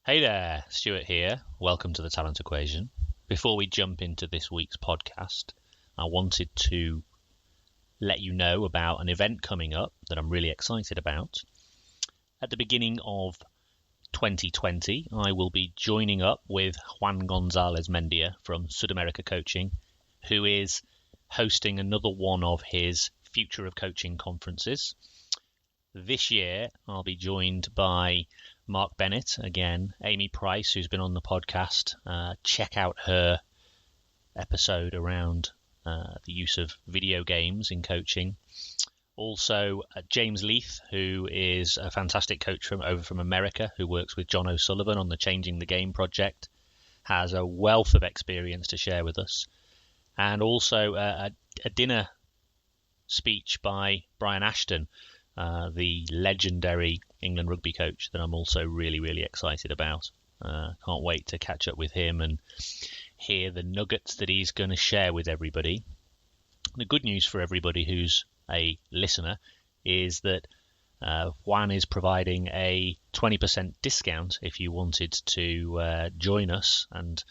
Hey there, Stuart here. Welcome to the Talent Equation. Before we jump into this week's podcast, I wanted to let you know about an event coming up that I'm really excited about. At the beginning of 2020, I will be joining up with Juan Gonzalez Mendia from Sudamerica Coaching, who is hosting another one of his Future of Coaching conferences. This year, I'll be joined by Mark Bennett, again, Amy Price, who's been on the podcast. Check out her episode around the use of video games in coaching. Also, James Leith, who is a fantastic coach from America, who works with John O'Sullivan on the Changing the Game project, has a wealth of experience to share with us. And also a dinner speech by Brian Ashton, the legendary England rugby coach that I'm also really, really excited about. Can't wait to catch up with him and hear the nuggets that he's going to share with everybody. The good news for everybody who's a listener is that Juan is providing a 20% discount if you wanted to join us and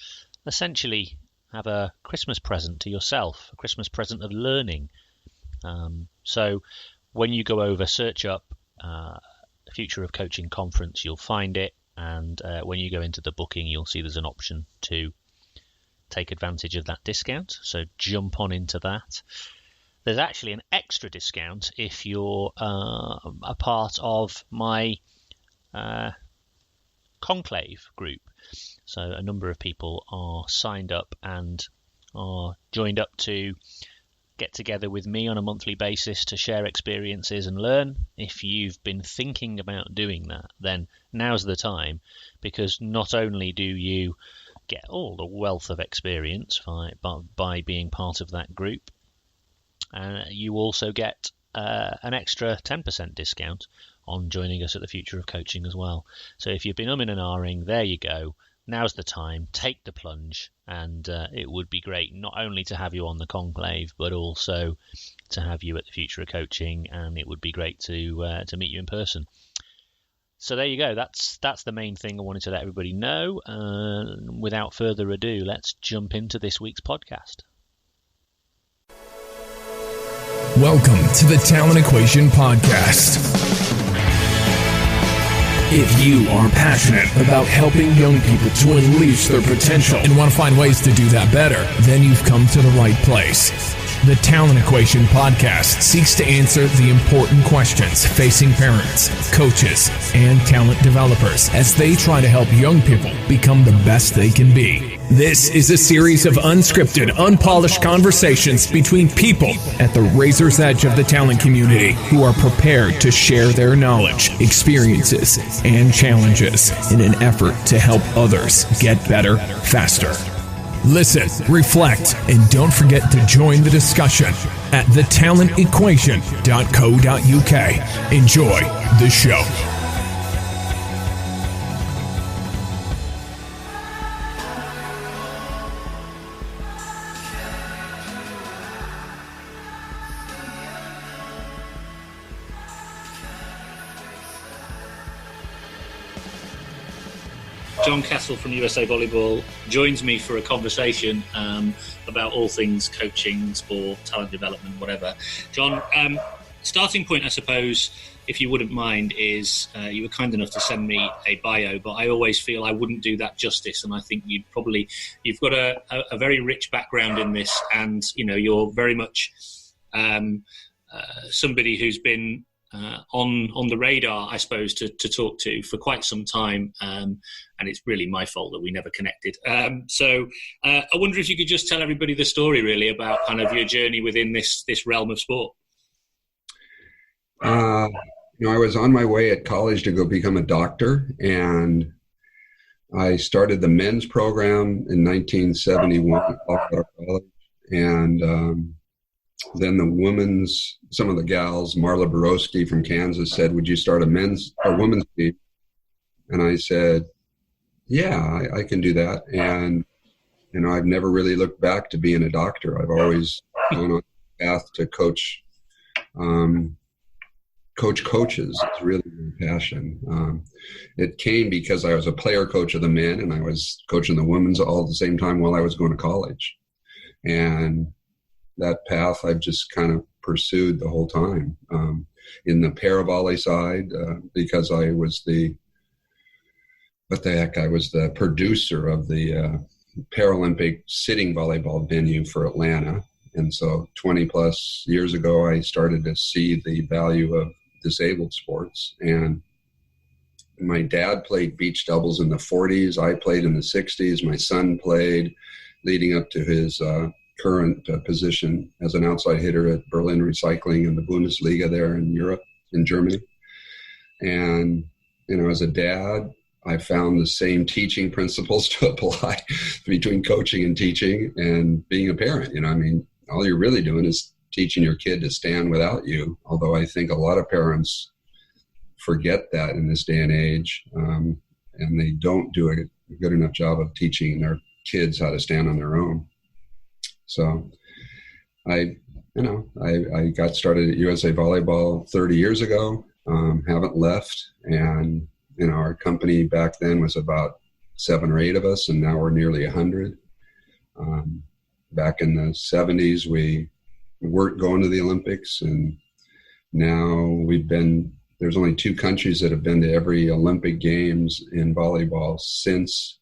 essentially have a Christmas present to yourself, a Christmas present of learning. So when you go over, search up Future of Coaching Conference, you'll find it. And when you go into the booking, you'll see there's an option to take advantage of that discount. So jump on into that. There's actually an extra discount if you're a part of my conclave group. So a number of people are signed up and are joined up to get together with me on a monthly basis to share experiences and learn. If you've been thinking about doing that, then now's the time, because not only do you get all the wealth of experience by being part of that group, you also get an extra 10% discount on joining us at the Future of Coaching as well. So if you've been umming and ahhing, there you go. Now's the time, take the plunge, and it would be great not only to have you on the conclave, but also to have you at the Future of Coaching, and it would be great to meet you in person. So there you go, that's the main thing I wanted to let everybody know. Without further ado, let's jump into this week's podcast. Welcome to the Talent Equation Podcast. If you are passionate about helping young people to unleash their potential and want to find ways to do that better, then you've come to the right place. The Talent Equation Podcast seeks to answer the important questions facing parents, coaches, and talent developers as they try to help young people become the best they can be. This is a series of unscripted, unpolished conversations between people at the razor's edge of the talent community who are prepared to share their knowledge, experiences, and challenges in an effort to help others get better faster. Listen, reflect, and don't forget to join the discussion at thetalentequation.co.uk. Enjoy the show. John Kessel from USA Volleyball joins me for a conversation about all things coaching, sport, talent development, whatever. John, starting point, I suppose, if you wouldn't mind, is you were kind enough to send me a bio, but I always feel I wouldn't do that justice, and I think you've got a very rich background in this, and you're very much somebody who's been on the radar, I suppose, to talk to for quite some time, and it's really my fault that we never connected. So I wonder if you could just tell everybody the story, really, about kind of your journey within this realm of sport. I was on my way at college to go become a doctor, and I started the men's program in 1971 at Colorado College, and then some of the gals, Marla Borowski from Kansas, said, "Would you start a women's team?" And I said, "Yeah, I can do that." And I've never really looked back to being a doctor. I've always gone on the path to coach coach coaches is really my passion. It came because I was a player coach of the men, and I was coaching the women's all at the same time while I was going to college. And that path I've just kind of pursued the whole time. In the para-volley side, because I was the producer of the Paralympic sitting volleyball venue for Atlanta. And so 20 plus years ago, I started to see the value of disabled sports. And my dad played beach doubles in the 40s. I played in the 60s. My son played leading up to his current position as an outside hitter at Berlin Recycling in the Bundesliga there in Europe, in Germany. And, as a dad, I found the same teaching principles to apply between coaching and teaching and being a parent. All you're really doing is teaching your kid to stand without you. Although I think a lot of parents forget that in this day and age, and they don't do a good enough job of teaching their kids how to stand on their own. So I got started at USA Volleyball 30 years ago, haven't left. And, our company back then was about 7 or 8 of us, and now we're nearly 100. Back in the 70s, we weren't going to the Olympics, and now there's only 2 countries that have been to every Olympic Games in volleyball since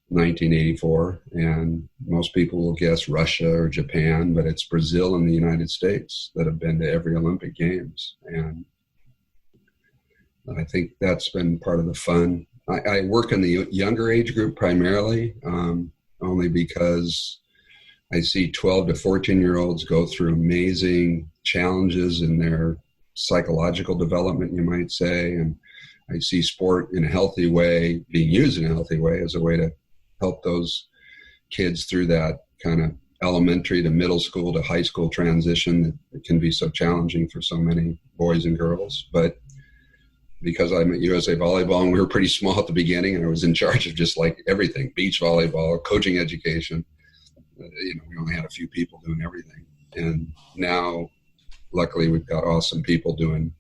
1984, and most people will guess Russia or Japan, but it's Brazil and the United States that have been to every Olympic Games. And I think that's been part of the fun. I work in the younger age group primarily, only because I see 12 to 14-year-olds go through amazing challenges in their psychological development, you might say, and I see sport in a healthy way, being used in a healthy way as a way to help those kids through that kind of elementary to middle school to high school transition that can be so challenging for so many boys and girls. But because I'm at USA Volleyball and we were pretty small at the beginning, and I was in charge of just like everything, beach volleyball, coaching education, we only had a few people doing everything. And now, luckily, we've got awesome people doing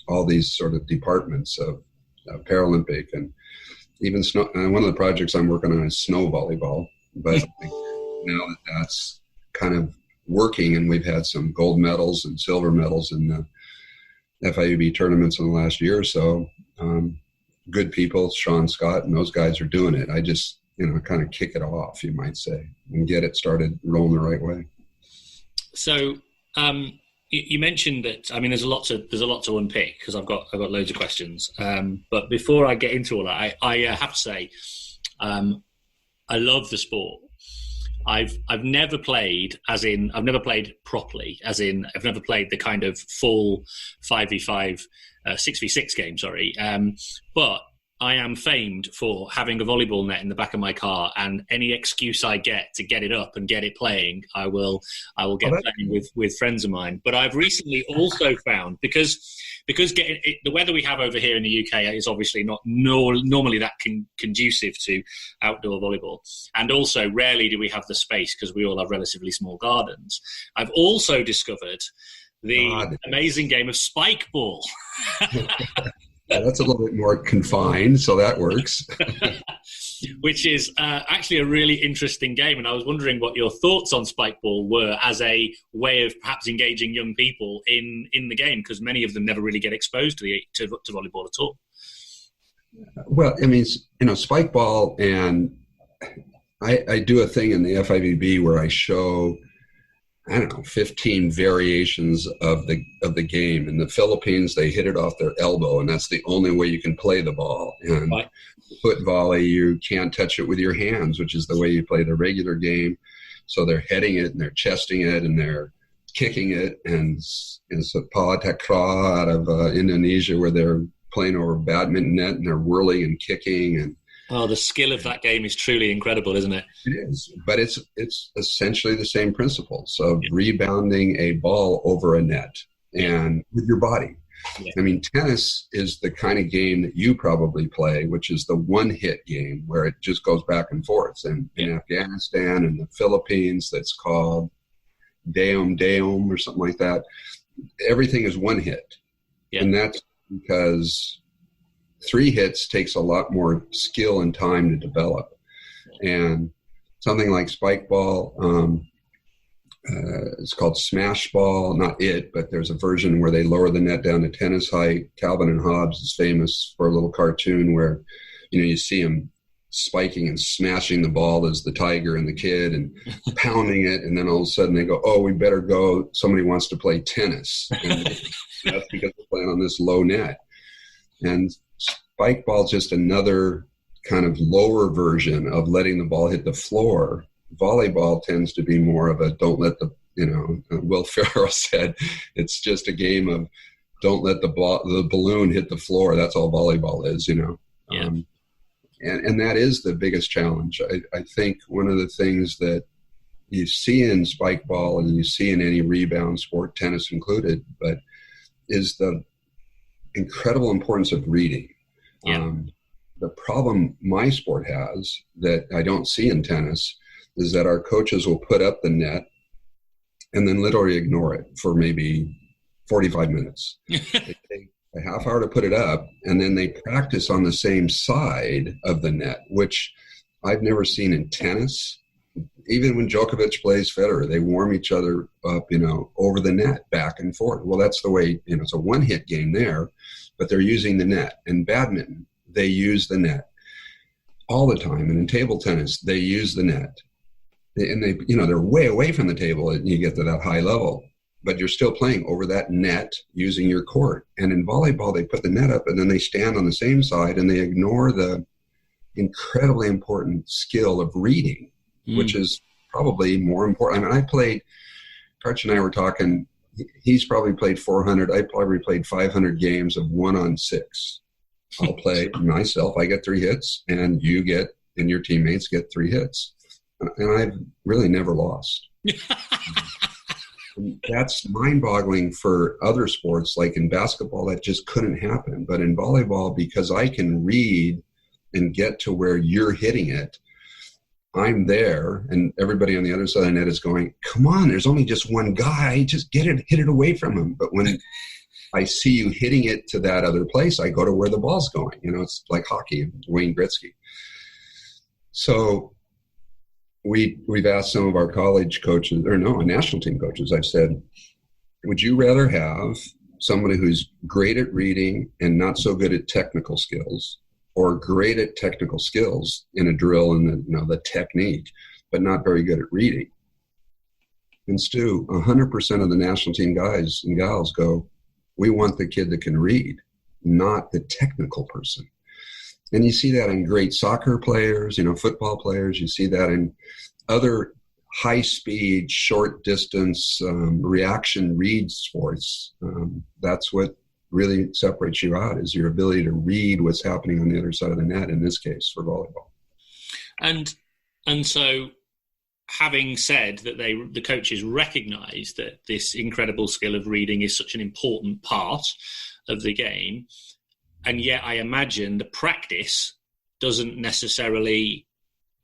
all these sort of departments of Paralympic and even snow. And one of the projects I'm working on is snow volleyball. But I think now that that's kind of working, and we've had some gold medals and silver medals in the FIUB tournaments in the last year or so, good people, Sean Scott, and those guys are doing it. I just, kind of kick it off, you might say, and get it started rolling the right way. So, you mentioned that. There's a lot to unpick because I've got loads of questions. But before I get into all that, I have to say, I love the sport. I've never played, I've never played properly, I've never played the kind of full 5v5, 6v6 game. Sorry, but I am famed for having a volleyball net in the back of my car, and any excuse I get to get it up and get it playing, I will get playing with friends of mine. But I've recently also found, because the weather we have over here in the UK is obviously not normally that conducive to outdoor volleyball, and also rarely do we have the space because we all have relatively small gardens. I've also discovered the amazing game of Spikeball. Yeah, that's a little bit more confined, so that works. Which is actually a really interesting game, and I was wondering what your thoughts on Spikeball were as a way of perhaps engaging young people in the game, because many of them never really get exposed to volleyball at all. Well, Spikeball, and I do a thing in the FIVB where I show 15 variations of the game. In the Philippines, they hit it off their elbow, and that's the only way you can play the ball. And right. Foot volley, you can't touch it with your hands, which is the way you play the regular game. So they're heading it, and they're chesting it, and they're kicking it. And so Sepak takraw out of Indonesia, where they're playing over badminton net, and they're whirling and kicking. And the skill of that game is truly incredible, isn't it? It is, but it's essentially the same principles of rebounding a ball over a net and with your body. Yeah. Tennis is the kind of game that you probably play, which is the one-hit game where it just goes back and forth. And in Afghanistan and the Philippines, that's called Deum or something like that. Everything is one hit. Yeah. And that's because 3 hits takes a lot more skill and time to develop. And something like Spikeball, it's called smash ball, not it, but there's a version where they lower the net down to tennis height. Calvin and Hobbes is famous for a little cartoon where, you see him spiking and smashing the ball as the tiger and the kid and pounding it. And then all of a sudden they go, oh, we better go. Somebody wants to play tennis. And that's because they're playing on this low net. And spike ball is just another kind of lower version of letting the ball hit the floor. Volleyball tends to be more of a don't let the, Will Ferrell said, it's just a game of don't let the balloon hit the floor. That's all volleyball is, Yeah. And that is the biggest challenge. I think one of the things that you see in spike ball and you see in any rebound sport, tennis included, but is the incredible importance of reading. Yeah. The problem my sport has that I don't see in tennis is that our coaches will put up the net and then literally ignore it for maybe 45 minutes. They take a half hour to put it up, and then they practice on the same side of the net, which I've never seen in tennis. Even when Djokovic plays Federer, they warm each other up, over the net, back and forth. Well, that's the way, it's a one-hit game there, but they're using the net. In badminton, they use the net all the time. And in table tennis, they use the net. And they're way away from the table and you get to that high level, but you're still playing over that net using your court. And in volleyball, they put the net up and then they stand on the same side and they ignore the incredibly important skill of reading, which is probably more important. I mean, Karch and I were talking, he's probably played 400. I probably played 500 games of 1-on-6. I'll play myself. I get 3 hits and your teammates get 3 hits. And I've really never lost. That's mind-boggling for other sports. Like in basketball, that just couldn't happen. But in volleyball, because I can read and get to where you're hitting it, I'm there, and everybody on the other side of the net is going, come on, there's only just one guy. Just hit it away from him. But when I see you hitting it to that other place, I go to where the ball's going. It's like hockey, Wayne Gretzky. So we've asked some of our college coaches, national team coaches, I've said, would you rather have somebody who's great at reading and not so good at technical skills, or great at technical skills in a drill and the technique, but not very good at reading? And Stu, 100% of the national team guys and gals go, we want the kid that can read, not the technical person. And you see that in great soccer players, football players. You see that in other high-speed, short-distance, reaction read sports. That's what really separates you out, is your ability to read what's happening on the other side of the net, in this case, for volleyball. And so, having said that the coaches recognise that this incredible skill of reading is such an important part of the game, and yet I imagine the practice doesn't necessarily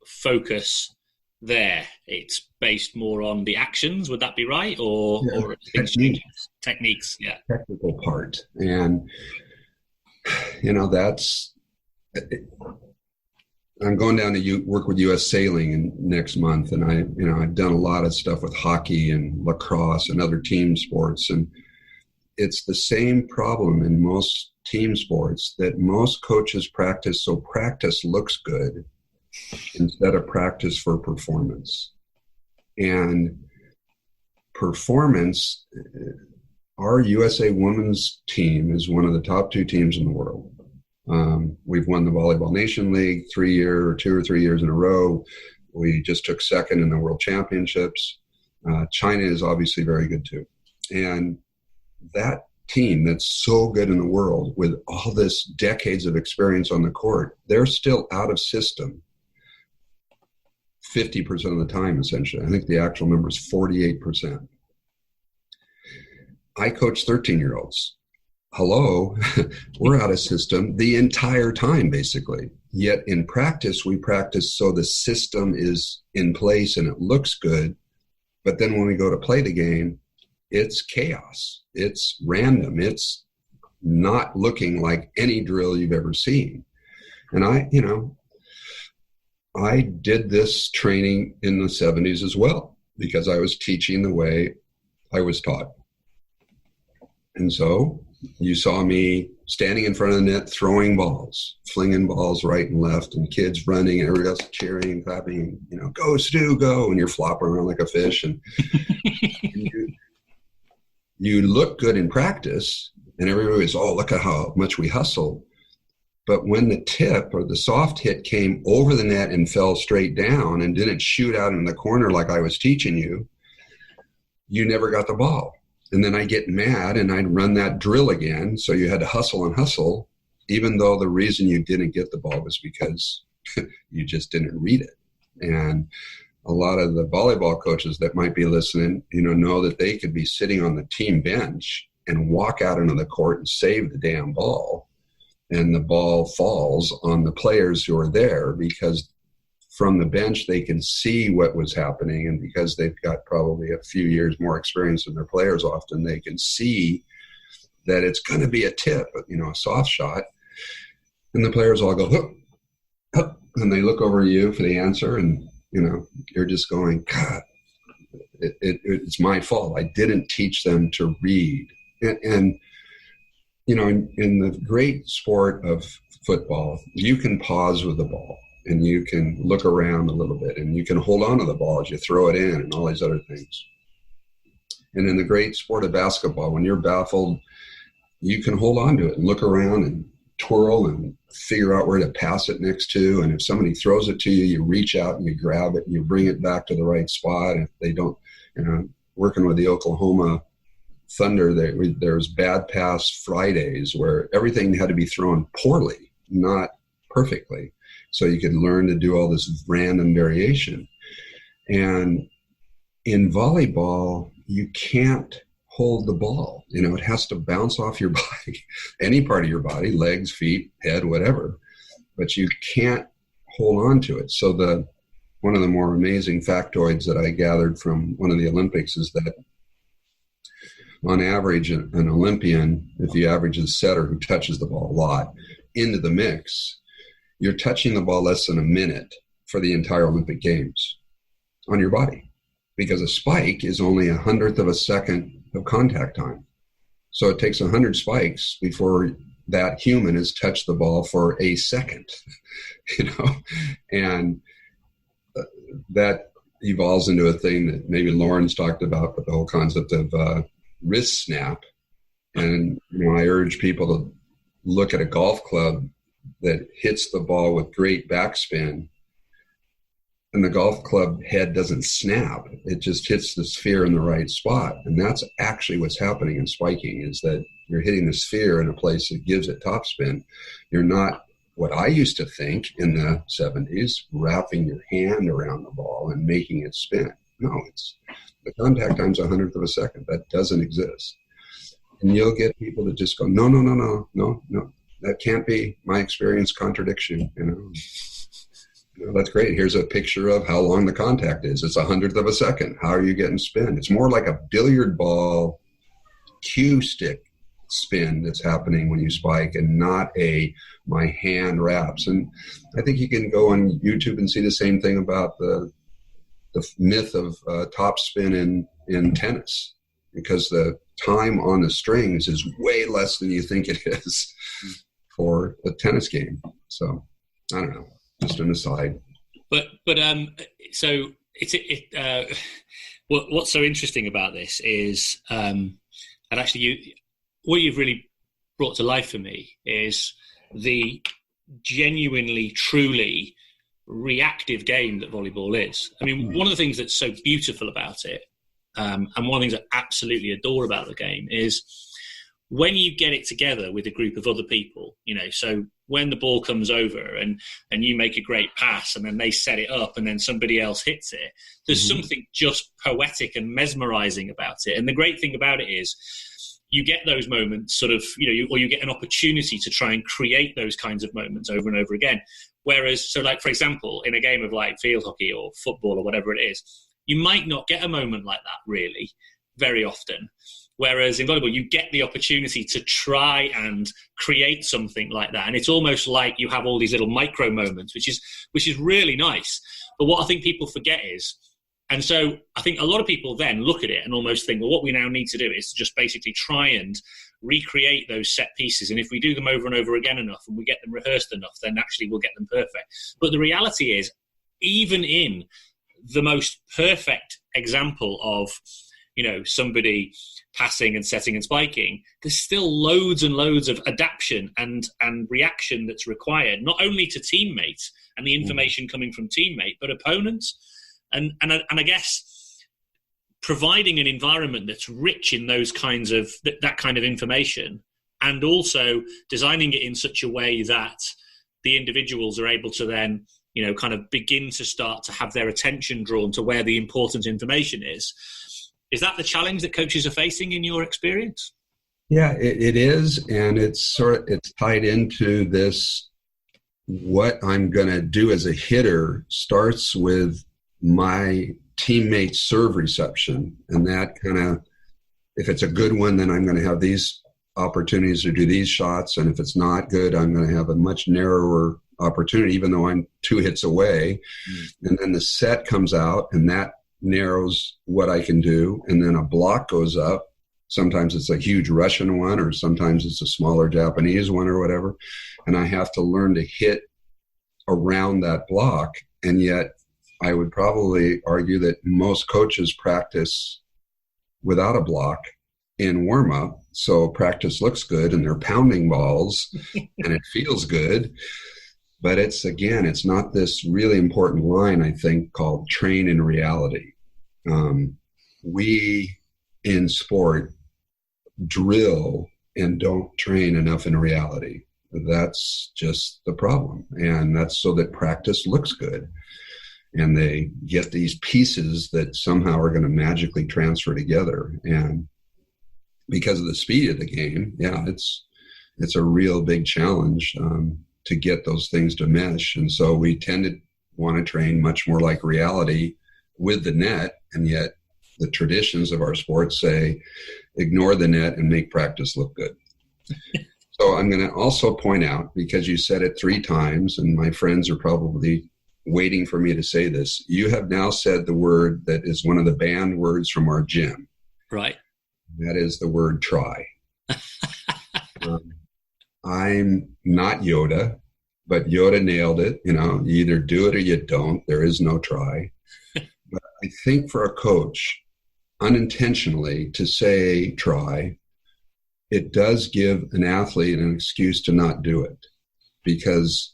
focus there. It's based more on the actions. Would that be right? Or techniques, yeah. Technical part. And, that's... I'm going down to work with U.S. Sailing next month, and I've done a lot of stuff with hockey and lacrosse and other team sports, and it's the same problem in most team sports, that most coaches practice so practice looks good instead of practice for performance. And performance, our USA women's team is one of the top 2 teams in the world. We've won the Volleyball Nation League 2 or 3 years in a row. We just took second in the World Championships. China is obviously very good too. And that team that's so good in the world, with all this decades of experience on the court, they're still out of system 50% of the time, essentially. I think the actual number is 48%. I coach 13-year-olds. Hello, we're out of system the entire time, basically. Yet in practice, we practice so the system is in place and it looks good. But then when we go to play the game, it's chaos. It's random. It's not looking like any drill you've ever seen. And I did this training in the 70s as well, because I was teaching the way I was taught. And so you saw me standing in front of the net, throwing balls, flinging balls right and left, and kids running, and everybody else cheering and clapping, go Stu, go, and you're flopping around like a fish. And, you look good in practice, and everybody was, oh, look at how much we hustle. But when the tip or the soft hit came over the net and fell straight down and didn't shoot out in the corner like I was teaching you, you never got the ball. And then I get mad and I'd run that drill again. So you had to hustle and hustle, even though the reason you didn't get the ball was because you just didn't read it. And a lot of the volleyball coaches that might be listening, know that they could be sitting on the team bench and walk out into the court and save the damn ball. And the ball falls on the players who are there, because from the bench they can see what was happening, and because they've got probably a few years more experience than their players often, they can see that it's going to be a tip, a soft shot, and the players all go hook, hook, and they look over you for the answer, and you're just going, God, it's my fault. I didn't teach them to read. And in the great sport of football, you can pause with the ball, and you can look around a little bit, and you can hold on to the ball as you throw it in, and all these other things. And in the great sport of basketball, when you're baffled, you can hold on to it and look around and twirl and figure out where to pass it next to. And if somebody throws it to you, you reach out and you grab it and you bring it back to the right spot. If they don't, working with the Oklahoma Thunder, there's bad pass Fridays where everything had to be thrown poorly, not perfectly. So you could learn to do all this random variation. And in volleyball, you can't hold the ball. It has to bounce off your body, any part of your body, legs, feet, head, whatever. But you can't hold on to it. So one of the more amazing factoids that I gathered from one of the Olympics is that on average, an Olympian, if you average a setter who touches the ball a lot into the mix, you're touching the ball less than a minute for the entire Olympic Games on your body, because a spike is only 1/100th of a second of contact time. So it takes 100 spikes before that human has touched the ball for a second, and that evolves into a thing that maybe Lauren's talked about, but the whole concept of wrist snap. And I urge people to look at a golf club that hits the ball with great backspin, and the golf club head doesn't snap. It just hits the sphere in the right spot. And that's actually what's happening in spiking, is that you're hitting the sphere in a place that gives it topspin. You're not, what I used to think in the 70s, wrapping your hand around the ball and making it spin. No, it's the contact time's 1/100th of a second. That doesn't exist. And you'll get people that just go, no. That can't be. My experience contradiction, That's great. Here's a picture of how long the contact is. It's 1/100th of a second. How are you getting spin? It's more like a billiard ball cue stick spin that's happening when you spike, and not my hand wraps. And I think you can go on YouTube and see the same thing about the myth of top spin in tennis, because the time on the strings is way less than you think it is for a tennis game. So I don't know, just an aside. But so what's so interesting about this is, and actually what you've really brought to life for me is the genuinely, truly reactive game that volleyball is. I mean, one of the things that's so beautiful about it, and one of the things I absolutely adore about the game, is when you get it together with a group of other people, so when the ball comes over and you make a great pass and then they set it up and then somebody else hits it, there's something just poetic and mesmerizing about it. And the great thing about it is you get those moments sort of, or you get an opportunity to try and create those kinds of moments over and over again. Whereas, so like, for example, in a game of like field hockey or football or whatever it is, you might not get a moment like that really very often. Whereas in volleyball, you get the opportunity to try and create something like that. And it's almost like you have all these little micro moments, which is really nice. But what I think people forget is, and so I think a lot of people then look at it and almost think, well, what we now need to do is to just basically try and recreate those set pieces. And if we do them over and over again enough and we get them rehearsed enough, then actually we'll get them perfect. But the reality is, even in the most perfect example of, somebody passing and setting and spiking, there's still loads and loads of adaptation and reaction that's required, not only to teammates and the information coming from teammate, but opponents. And I guess providing an environment that's rich in those kinds of that kind of information, and also designing it in such a way that the individuals are able to then, kind of begin to start to have their attention drawn to where the important information is. Is that the challenge that coaches are facing in your experience? Yeah, it is. And it's tied into this, what I'm going to do as a hitter starts with my teammate's serve reception. And that kind of, if it's a good one, then I'm going to have these opportunities to do these shots. And if it's not good, I'm going to have a much narrower opportunity, even though I'm 2 hits away. And then the set comes out, and that narrows what I can do. And then a block goes up. Sometimes it's a huge Russian one, or sometimes it's a smaller Japanese one or whatever. And I have to learn to hit around that block. And yet I would probably argue that most coaches practice without a block in warm-up. So practice looks good and they're pounding balls and it feels good. But it's not this really important line, I think, called train in reality. We in sport drill and don't train enough in reality. That's just the problem. And that's so that practice looks good. And they get these pieces that somehow are going to magically transfer together. And because of the speed of the game, it's a real big challenge to get those things to mesh. And so we tend to want to train much more like reality with the net, and yet the traditions of our sport say ignore the net and make practice look good. So I'm going to also point out, because you said it 3 times, and my friends are probably waiting for me to say this, you have now said the word that is one of the banned words from our gym. Right. That is the word try. I'm not Yoda, but Yoda nailed it. You either do it or you don't. There is no try. But I think for a coach, unintentionally, to say try, it does give an athlete an excuse to not do it. Because,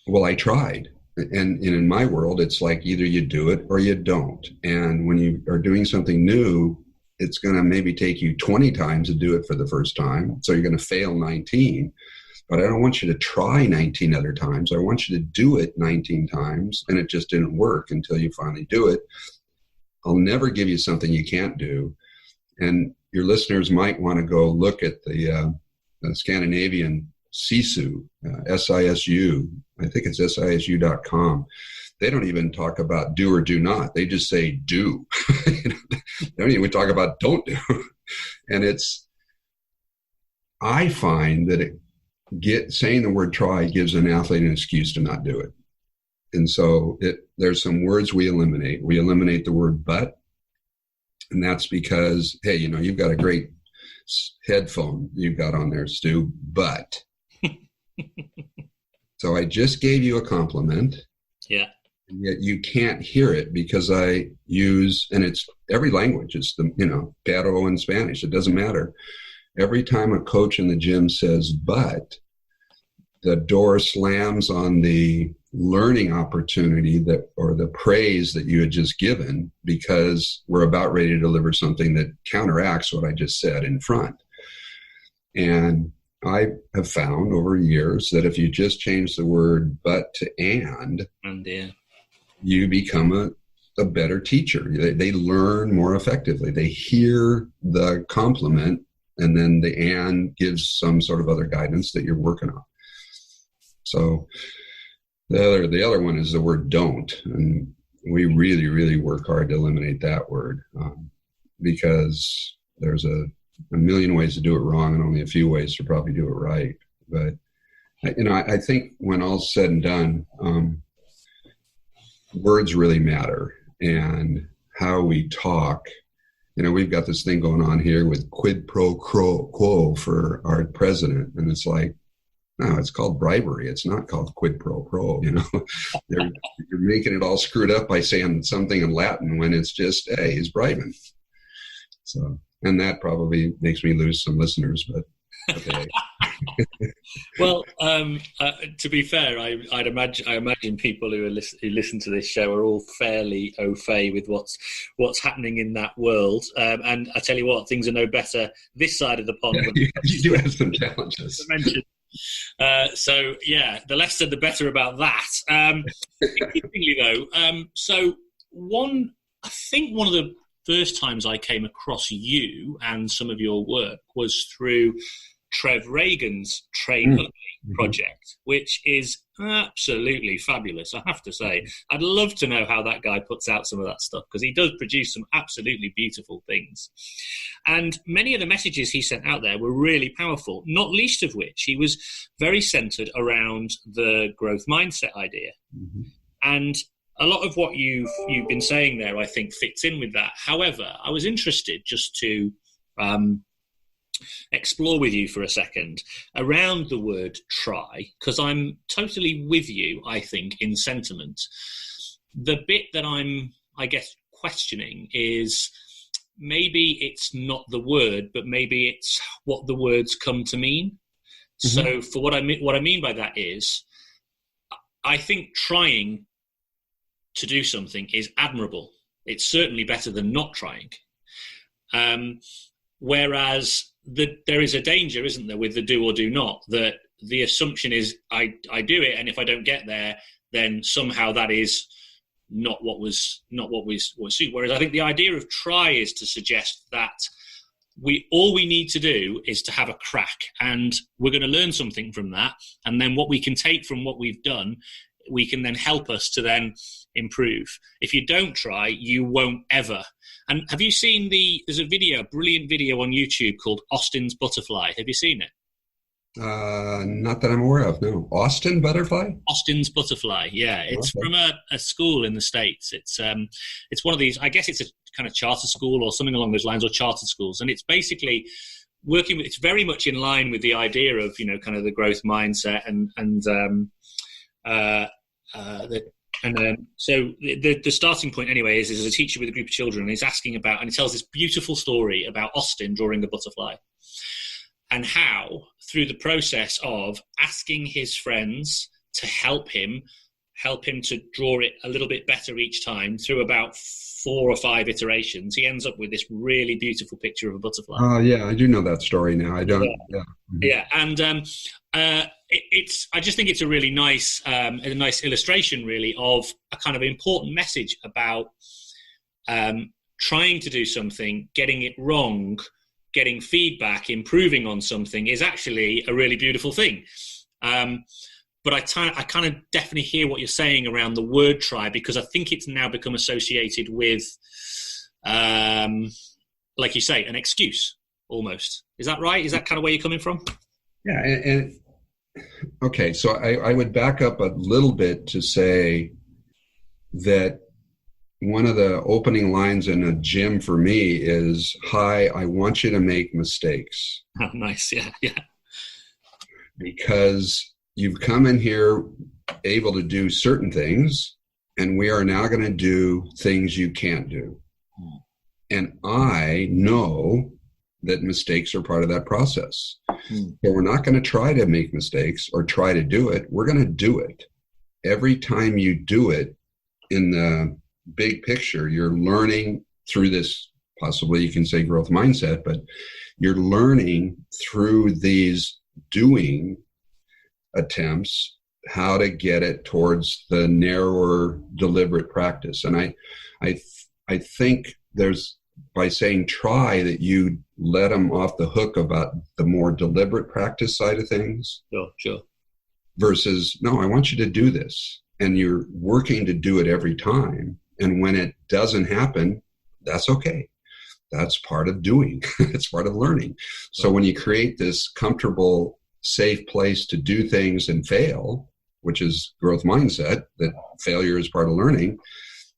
well, I tried. And in my world, it's like either you do it or you don't. And when you are doing something new, it's going to maybe take you 20 times to do it for the first time. So you're going to fail 19. But I don't want you to try 19 other times. I want you to do it 19 times, and it just didn't work until you finally do it. I'll never give you something you can't do. And your listeners might want to go look at the Scandinavian SISU, SISU. I think it's SISU.com. They don't even talk about do or do not. They just say do. They don't even talk about don't do. And I find that saying the word try gives an athlete an excuse to not do it. And so there's some words we eliminate. We eliminate the word but. And that's because, hey, you've got a great headphone you've got on there, Stu, but. So I just gave you a compliment. Yeah. And yet you can't hear it because I use, and it's every language. It's pero in Spanish. It doesn't matter. Every time a coach in the gym says but, the door slams on the learning opportunity or the praise that you had just given, because we're about ready to deliver something that counteracts what I just said in front. And I have found over years that if you just change the word but to and you become a better teacher. They learn more effectively. They hear the compliment, and then the and gives some sort of other guidance that you're working on. So the other one is the word don't. And we really, really work hard to eliminate that word. because there's a million ways to do it wrong and only a few ways to probably do it right. But, I think when all's said and done, words really matter, and how we talk. We've got this thing going on here with quid pro quo for our president, and it's like, no, it's called bribery. It's not called quid pro quo. You're making it all screwed up by saying something in Latin when it's just, hey, he's bribing. So, and that probably makes me lose some listeners, but okay. Well, to be fair, I imagine people who listen to this show are all fairly au fait with what's happening in that world. And I tell you what, things are no better this side of the pond. You do have some challenges. So yeah, the less said, the better about that. Interestingly, though, so I think one of the first times I came across you and some of your work was through Trev Reagan's Train project, which is absolutely fabulous, I have to say. I'd love to know how that guy puts out some of that stuff, because he does produce some absolutely beautiful things. And many of the messages he sent out there were really powerful, not least of which he was very centered around the growth mindset idea. Mm-hmm. And a lot of what you've been saying there, I think, fits in with that. However, I was interested just to explore with you for a second around the word try, because I'm totally with you, I think, in sentiment. The bit that I'm, I guess, questioning is maybe it's not the word, but maybe it's what the words come to mean. Mm-hmm. So for what I mean by that is, I think trying to do something is admirable. It's certainly better than not trying. Whereas there is a danger, isn't there, with the do or do not, that the assumption is I do it, and if I don't get there, then somehow that is not what was suited. Whereas I think the idea of try is to suggest that all we need to do is to have a crack, and we're going to learn something from that, and then what we can take from what we've done, we can then help us to then improve. If you don't try, you won't ever. And have you seen there's a brilliant video on YouTube called Austin's Butterfly. Have you seen it? Not that I'm aware of, no. Austin Butterfly? Austin's Butterfly, yeah. It's from a school in the States. It's one of these, I guess it's a kind of charter school or something along those lines, or chartered schools. And it's basically it's very much in line with the idea of, kind of the growth mindset so the starting point anyway is a teacher with a group of children, and he's asking about, and he tells this beautiful story about Austin drawing a butterfly, and how through the process of asking his friends to help him to draw it a little bit better each time, through about 4 or 5 iterations, he ends up with this really beautiful picture of a butterfly. Yeah, I do know that story now. I don't. Yeah, and I just think it's a really nice illustration, really, of a kind of important message about trying to do something, getting it wrong, getting feedback, improving on something is actually a really beautiful thing. But I kind of definitely hear what you're saying around the word try, because I think it's now become associated with, like you say, an excuse almost. Is that right? Is that kind of where you're coming from? Yeah. And okay, so I would back up a little bit to say that one of the opening lines in a gym for me is, "Hi, I want you to make mistakes." Oh, nice. Yeah. Because you've come in here able to do certain things, and we are now going to do things you can't do. And I know that mistakes are part of that process. So we're not going to try to make mistakes or try to do it. We're going to do it. Every time you do it, in the big picture, you're learning through this, possibly you can say growth mindset, but you're learning through these doing attempts how to get it towards the narrower, deliberate practice. And I think there's, by saying try, that you let them off the hook about the more deliberate practice side of things. Sure. Versus, no, I want you to do this. And you're working to do it every time. And when it doesn't happen, that's okay. that's part of doing. It's part of learning. So when you create this comfortable, safe place to do things and fail, which is growth mindset, that failure is part of learning,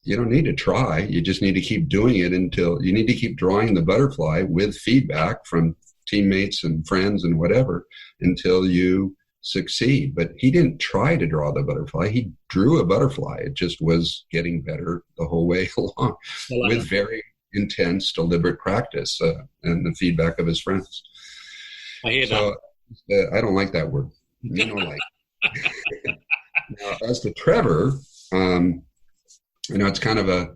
you don't need to try. You just need to keep doing it until you need to keep drawing the butterfly with feedback from teammates and friends and whatever until you succeed. But he didn't try to draw the butterfly. He drew a butterfly. It just was getting better the whole way along with very intense, deliberate practice and the feedback of his friends. I hear that. I don't like that word. You don't like. Now, as to Trevor, it's kind of a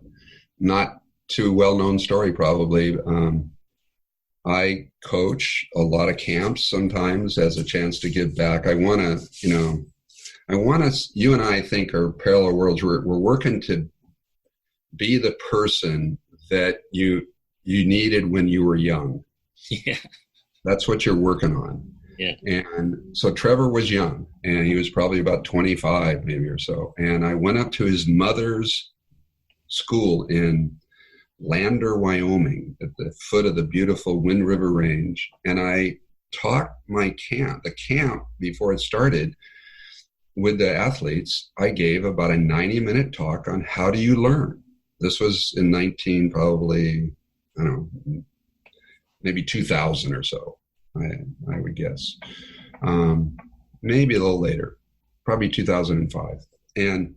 not too well-known story probably. I coach a lot of camps sometimes as a chance to give back. You and I think are parallel worlds. We're working to be the person that you needed when you were young. Yeah. That's what you're working on. Yeah. And so Trevor was young, and he was probably about 25 maybe or so. And I went up to his mother's school in Lander, Wyoming, at the foot of the beautiful Wind River Range. And I taught the camp before it started with the athletes. I gave about a 90-minute talk on how do you learn. This was in maybe 2000 or so, I would guess. Maybe a little later, probably 2005. And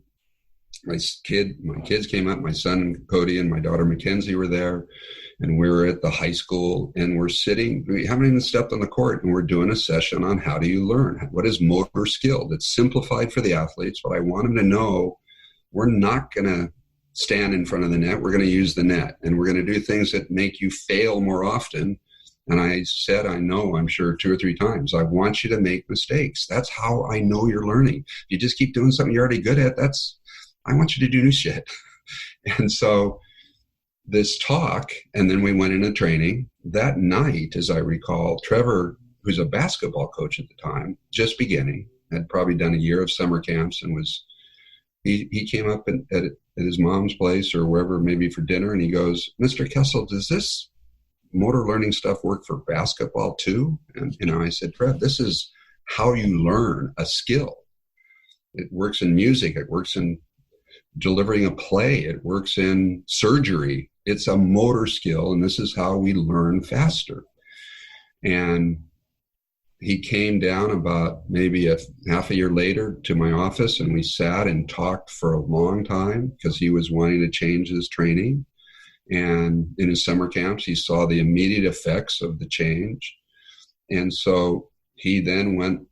my kids came up, my son Cody and my daughter Mackenzie were there, and we were at the high school, and we haven't even stepped on the court, and we're doing a session on how do you learn? What is motor skill? That's simplified for the athletes, but I want them to know we're not going to stand in front of the net. We're going to use the net, and we're going to do things that make you fail more often. And I said, I'm sure 2 or 3 times, I want you to make mistakes. That's how I know you're learning. If you just keep doing something you're already good at, I want you to do new shit. And so this talk, and then we went into training. That night, as I recall, Trevor, who's a basketball coach at the time, just beginning, had probably done a year of summer camps, and he came up at his mom's place or wherever, maybe for dinner, and he goes, Mr. Kessel, does this motor learning stuff work for basketball too? And I said, Trev, this is how you learn a skill. It works in music. It works in delivering a play. It works in surgery. It's a motor skill, and this is how we learn faster. And he came down about maybe half a year later to my office, and we sat and talked for a long time because he was wanting to change his training. And in his summer camps, he saw the immediate effects of the change. And so he then went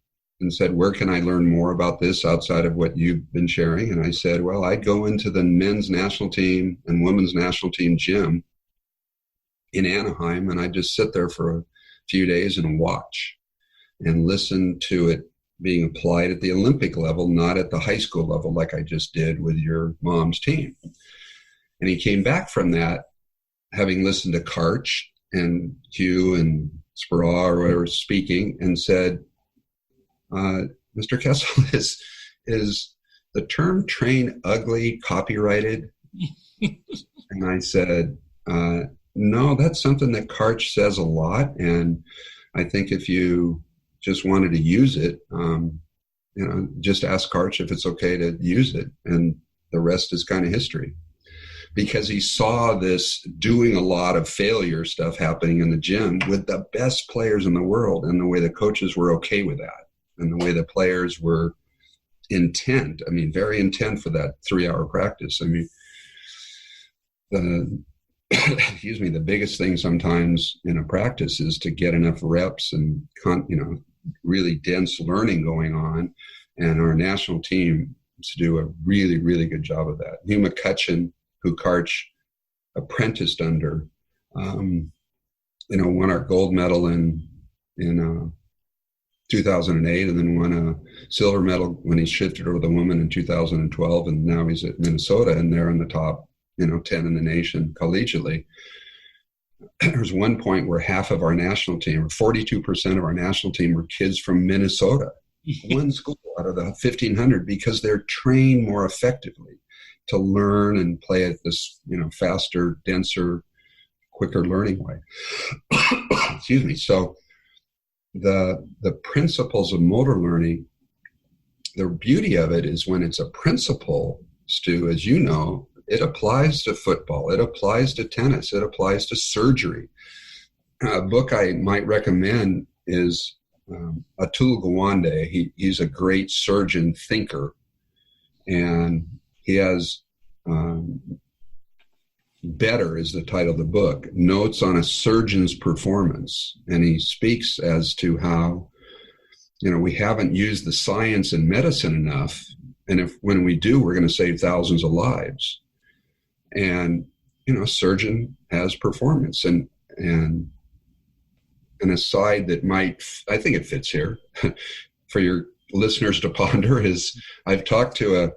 and said, where can I learn more about this outside of what you've been sharing? And I said, well, I'd go into the men's national team and women's national team gym in Anaheim, and I'd just sit there for a few days and watch and listen to it being applied at the Olympic level, not at the high school level like I just did with your mom's team. And he came back from that, having listened to Karch and Hugh and Spera or whatever speaking, and said, Mr. Kessel, is the term train ugly copyrighted? And I said, no, that's something that Karch says a lot. And I think if you just wanted to use it, just ask Karch if it's okay to use it. And the rest is kind of history. Because he saw this doing a lot of failure stuff happening in the gym with the best players in the world, and the way the coaches were okay with that, and the way the players were very intent for that 3-hour practice. The biggest thing sometimes in a practice is to get enough reps and really dense learning going on. And our national team to do a really, really good job of that. Hugh McCutcheon, who Karch apprenticed under, won our gold medal in 2008, and then won a silver medal when he shifted over the women in 2012, and now he's at Minnesota, and they're in the top 10 in the nation collegiately. There was one point where half of our national team, or 42% of our national team, were kids from Minnesota, one school out of the 1,500, because they're trained more effectively to learn and play at this, faster, denser, quicker learning way. Excuse me. So the principles of motor learning, the beauty of it is when it's a principle, Stu, as you know, it applies to football, it applies to tennis, it applies to surgery. A book I might recommend is Atul Gawande. He's a great surgeon thinker, and he has Better is the title of the book, Notes on a Surgeon's Performance. And he speaks as to how, we haven't used the science in medicine enough. And when we do, we're going to save thousands of lives. And, a surgeon has performance. And an aside that I think it fits here for your listeners to ponder is I've talked to a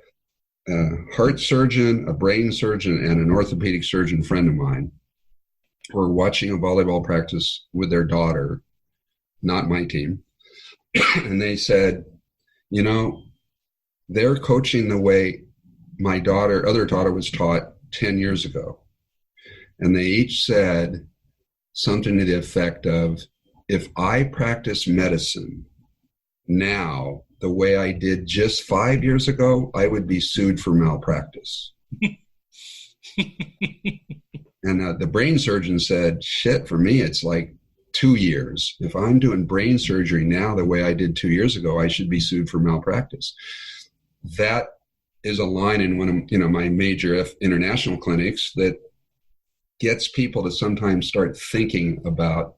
heart surgeon, a brain surgeon, and an orthopedic surgeon friend of mine were watching a volleyball practice with their daughter, not my team. And they said, they're coaching the way my other daughter was taught 10 years ago. And they each said something to the effect of, if I practice medicine now the way I did just 5 years ago, I would be sued for malpractice. And the brain surgeon said, shit, for me, it's like 2 years. If I'm doing brain surgery now the way I did 2 years ago, I should be sued for malpractice. That is a line in one of my major international clinics that gets people to sometimes start thinking about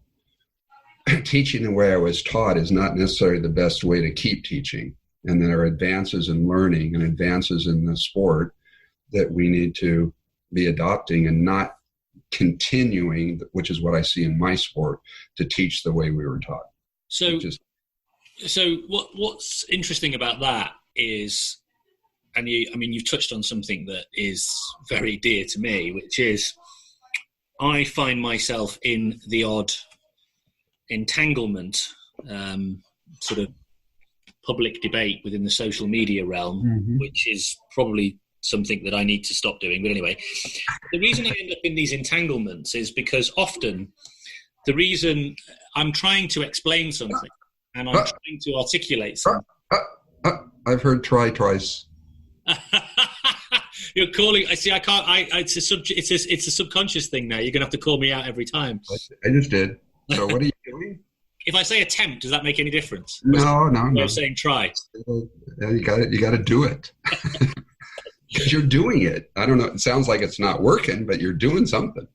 teaching the way I was taught is not necessarily the best way to keep teaching. And there are advances in learning and advances in the sport that we need to be adopting and not continuing, which is what I see in my sport, to teach the way we were taught. So what's interesting about that is, and you've touched on something that is very dear to me, which is I find myself in the odd entanglement, sort of public debate within the social media realm, which is probably something that I need to stop doing. But anyway, the reason I end up in these entanglements is because often the reason I'm trying to explain something and I'm trying to articulate something. I've heard try twice. You're calling. I see. I can't. It's a subconscious thing now. You're gonna have to call me out every time. I just did. So what are you doing? If I say attempt, does that make any difference? No. I'm saying try. Yeah, you got it. You got to do it because you're doing it. I don't know. It sounds like it's not working, but you're doing something.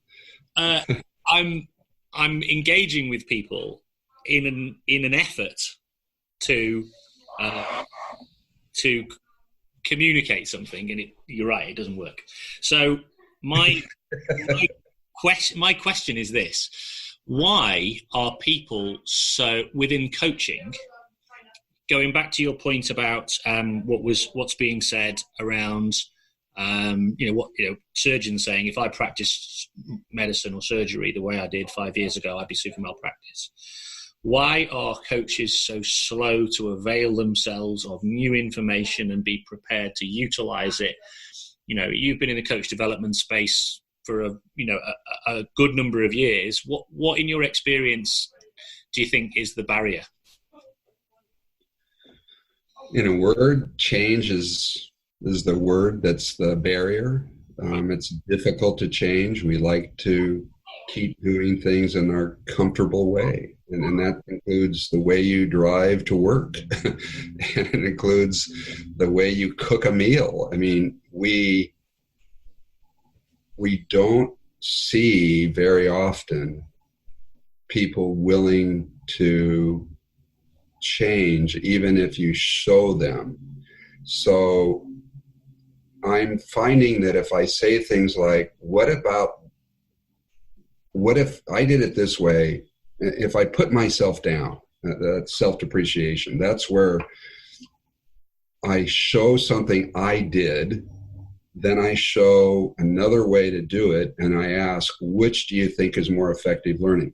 I'm engaging with people in an effort to communicate something, and you're right, it doesn't work. So my question is this: why are people so within coaching? Going back to your point about what's being said around surgeons saying, if I practiced medicine or surgery the way I did 5 years ago, I'd be sued for malpractice. Why are coaches so slow to avail themselves of new information and be prepared to utilize it? You've been in the coach development space for a good number of years. What in your experience do you think is the barrier? In a word, change is the word that's the barrier. It's difficult to change. We like to keep doing things in our comfortable way. And that includes the way you drive to work. And it includes the way you cook a meal. I mean, we don't see very often people willing to change, even if you show them. So I'm finding that if I say things like, what if I did it this way? If I put myself down, that's self-depreciation. That's where I show something I did, then I show another way to do it, and I ask, which do you think is more effective learning?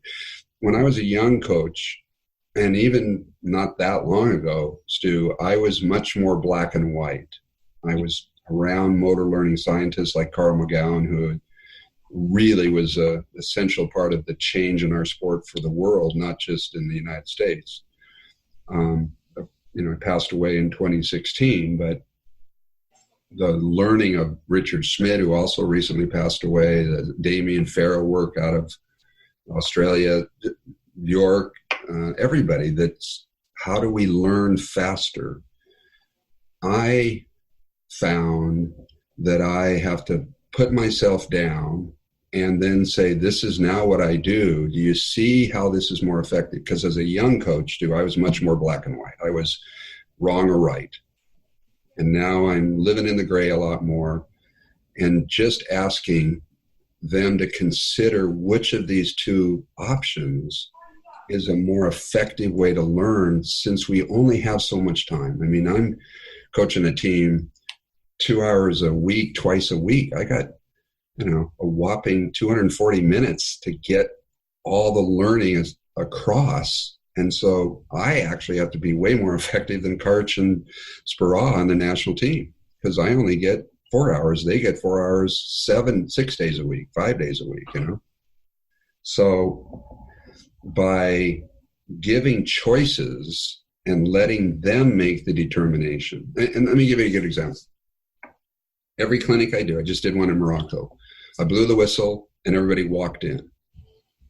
When I was a young coach, and even not that long ago, Stu, I was much more black and white. I was around motor learning scientists like Carl McGowan, who really was a essential part of the change in our sport for the world, not just in the United States. Passed away in 2016, but the learning of Richard Schmidt, who also recently passed away, the Damien Farrow work out of Australia, York, everybody, that's how do we learn faster? I found that I have to put myself down and then say, this is now what I do. Do you see how this is more effective? Because as a young coach, too, I was much more black and white. I was wrong or right. And now I'm living in the gray a lot more, and just asking them to consider which of these two options is a more effective way to learn, since we only have so much time. I mean, I'm coaching a team 2 hours a week, twice a week. I got, a whopping 240 minutes to get all the learning across. And so I actually have to be way more effective than Karch and Spira on the national team, because I only get 4 hours. They get 4 hours, 6 days a week, 5 days a week, So by giving choices and letting them make the determination, and let me give you a good example. Every clinic I do, I just did one in Morocco. I blew the whistle and everybody walked in,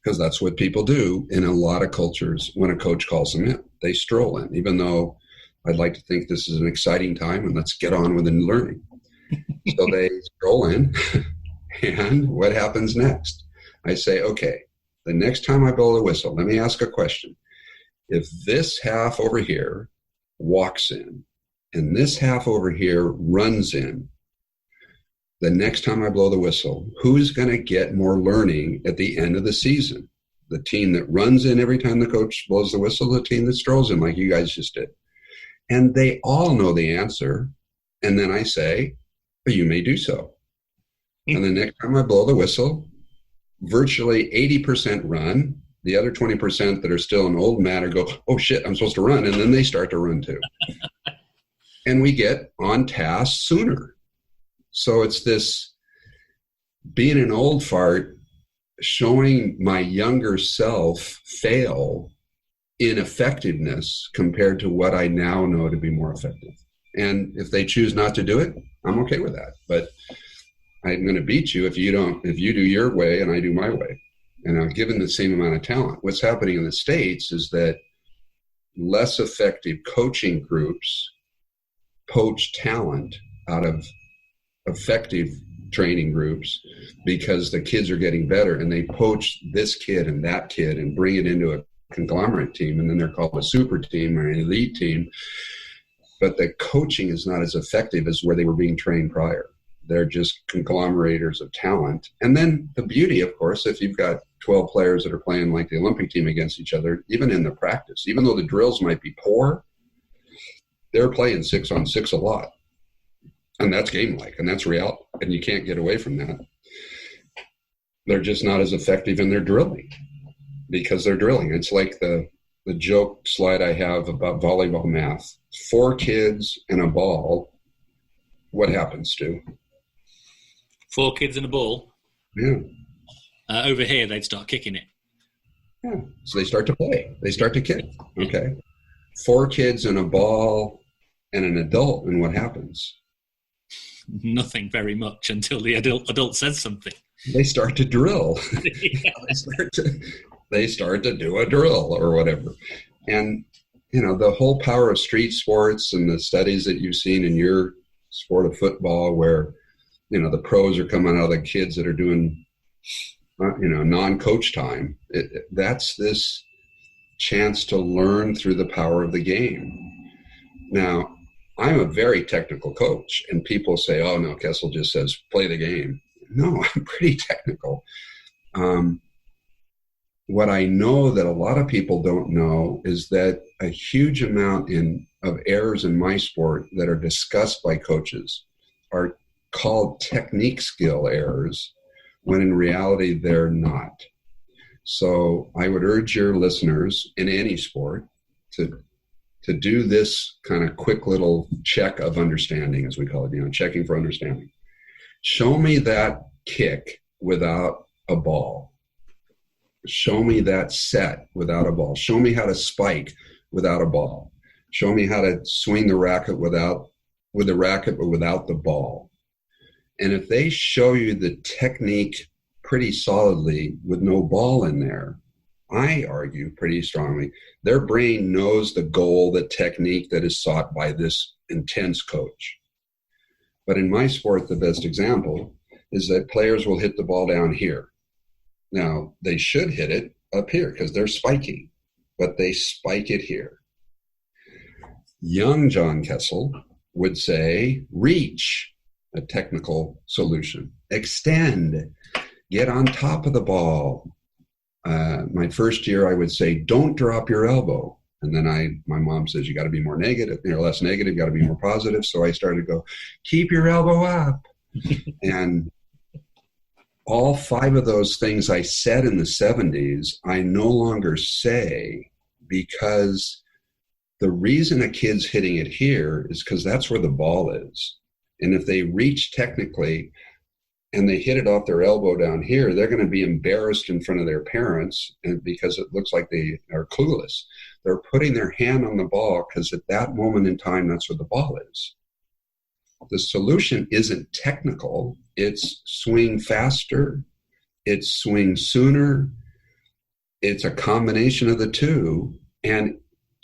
because that's what people do in a lot of cultures when a coach calls them in. They stroll in, even though I'd like to think this is an exciting time and let's get on with the learning. So they stroll in, and what happens next? I say, okay, the next time I blow the whistle, let me ask a question. If this half over here walks in and this half over here runs in, the next time I blow the whistle, who's going to get more learning at the end of the season? The team that runs in every time the coach blows the whistle, the team that strolls in like you guys just did. And they all know the answer. And then I say, well, you may do so. And the next time I blow the whistle, virtually 80% run. The other 20% that are still in old matter go, oh shit, I'm supposed to run. And then they start to run too. And we get on task sooner. So it's this being an old fart, showing my younger self fail in effectiveness compared to what I now know to be more effective. And if they choose not to do it, I'm okay with that. But I'm going to beat you if you do your way and I do my way. And I'm given the same amount of talent. What's happening in the States is that less effective coaching groups poach talent out of effective training groups because the kids are getting better, and they poach this kid and that kid and bring it into a conglomerate team, and then they're called a super team or an elite team. But the coaching is not as effective as where they were being trained prior. They're just conglomerators of talent. And then the beauty, of course, if you've got 12 players that are playing like the Olympic team against each other, even in the practice, even though the drills might be poor, they're playing 6-on-6 a lot. And that's game-like, and that's real, and you can't get away from that. They're just not as effective in their drilling because they're drilling. It's like the joke slide I have about volleyball math. 4 kids and a ball. What happens, Stu? 4 kids and a ball? Yeah. Over here, they'd start kicking it. Yeah. So they start to play. They start to kick. Okay. 4 kids and a ball and an adult, and what happens? Nothing very much until the adult says something. They start to drill. Yeah. They start to do a drill or whatever. And, the whole power of street sports and the studies that you've seen in your sport of football where, the pros are coming out of the kids that are doing, non-coach time. That's this chance to learn through the power of the game. Now, I'm a very technical coach, and people say, oh, no, Kessel just says, play the game. No, I'm pretty technical. What I know that a lot of people don't know is that a huge amount of errors in my sport that are discussed by coaches are called technique skill errors, when in reality they're not. So I would urge your listeners in any sport to do this kind of quick little check of understanding, as we call it, checking for understanding. Show me that kick without a ball. Show me that set without a ball. Show me how to spike without a ball. Show me how to swing the racket with the racket but without the ball. And if they show you the technique pretty solidly with no ball in there, I argue pretty strongly, their brain knows the goal, the technique that is sought by this intense coach. But in my sport, the best example is that players will hit the ball down here. Now, they should hit it up here because they're spiking, but they spike it here. Young John Kessel would say, reach, a technical solution. Extend, get on top of the ball. My first year, I would say, don't drop your elbow. And then my mom says, you got to be more negative, less negative, you got to be more positive. So I started to go, keep your elbow up. And all 5 of those things I said in the 70s, I no longer say, because the reason a kid's hitting it here is because that's where the ball is. And if they reach technically and they hit it off their elbow down here, they're going to be embarrassed in front of their parents, and because it looks like they are clueless. They're putting their hand on the ball because at that moment in time, that's where the ball is. The solution isn't technical. It's swing faster. It's swing sooner. It's a combination of the two. And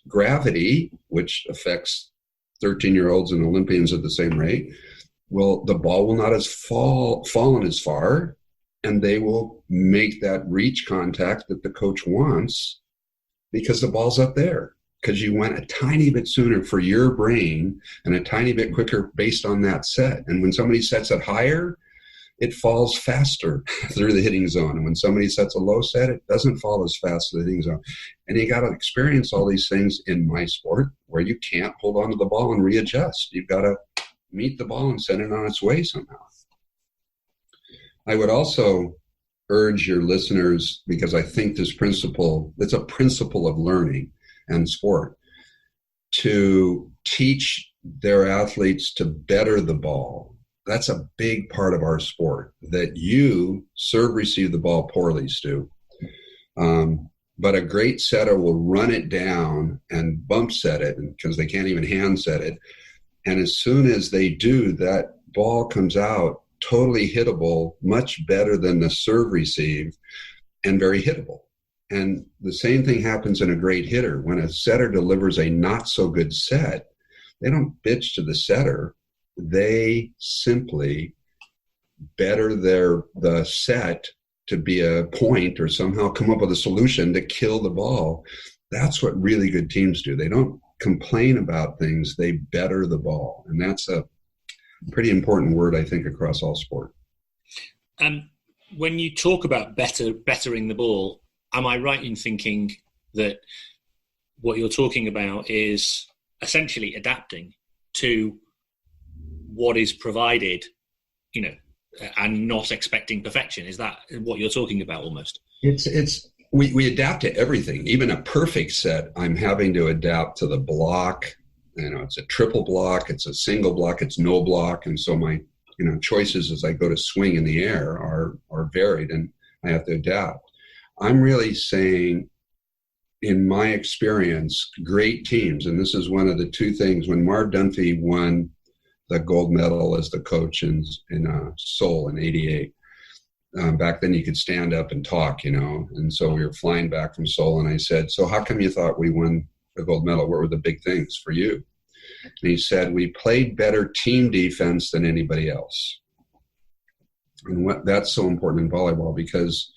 gravity, which affects 13-year-olds and Olympians at the same rate, well, the ball will not have fallen as far, and they will make that reach contact that the coach wants because the ball's up there. Because you went a tiny bit sooner for your brain and a tiny bit quicker based on that set. And when somebody sets it higher, it falls faster through the hitting zone. And when somebody sets a low set, it doesn't fall as fast through the hitting zone. And you got to experience all these things in my sport where you can't hold on to the ball and readjust. You've got to meet the ball and send it on its way somehow. I would also urge your listeners, because I think this principle, it's a principle of learning and sport, to teach their athletes to better the ball. That's a big part of our sport, that you receive the ball poorly, Stu. But a great setter will run it down and bump set it because they can't even hand set it. And as soon as they do, that ball comes out totally hittable, much better than the serve receive, and very hittable. And the same thing happens in a great hitter. When a setter delivers a not so good set, they don't bitch to the setter. They simply better the set to be a point or somehow come up with a solution to kill the ball. That's what really good teams do. They don't complain about things. They better the ball. And that's a pretty important word, I think, across all sport. When you talk about bettering the ball, am I right in thinking that what you're talking about is essentially adapting to what is provided, and not expecting perfection? Is that what you're talking about almost? We adapt to everything. Even a perfect set, I'm having to adapt to the block. It's a triple block, it's a single block, it's no block. And so my, choices as I go to swing in the air are varied, and I have to adapt. I'm really saying, in my experience, great teams, and this is one of the 2 things, when Marv Dunphy won the gold medal as the coach in Seoul in '88, back then you could stand up and talk, and so we were flying back from Seoul, and I said, so how come you thought we won the gold medal? What were the big things for you? And he said, we played better team defense than anybody else. And that's so important in volleyball because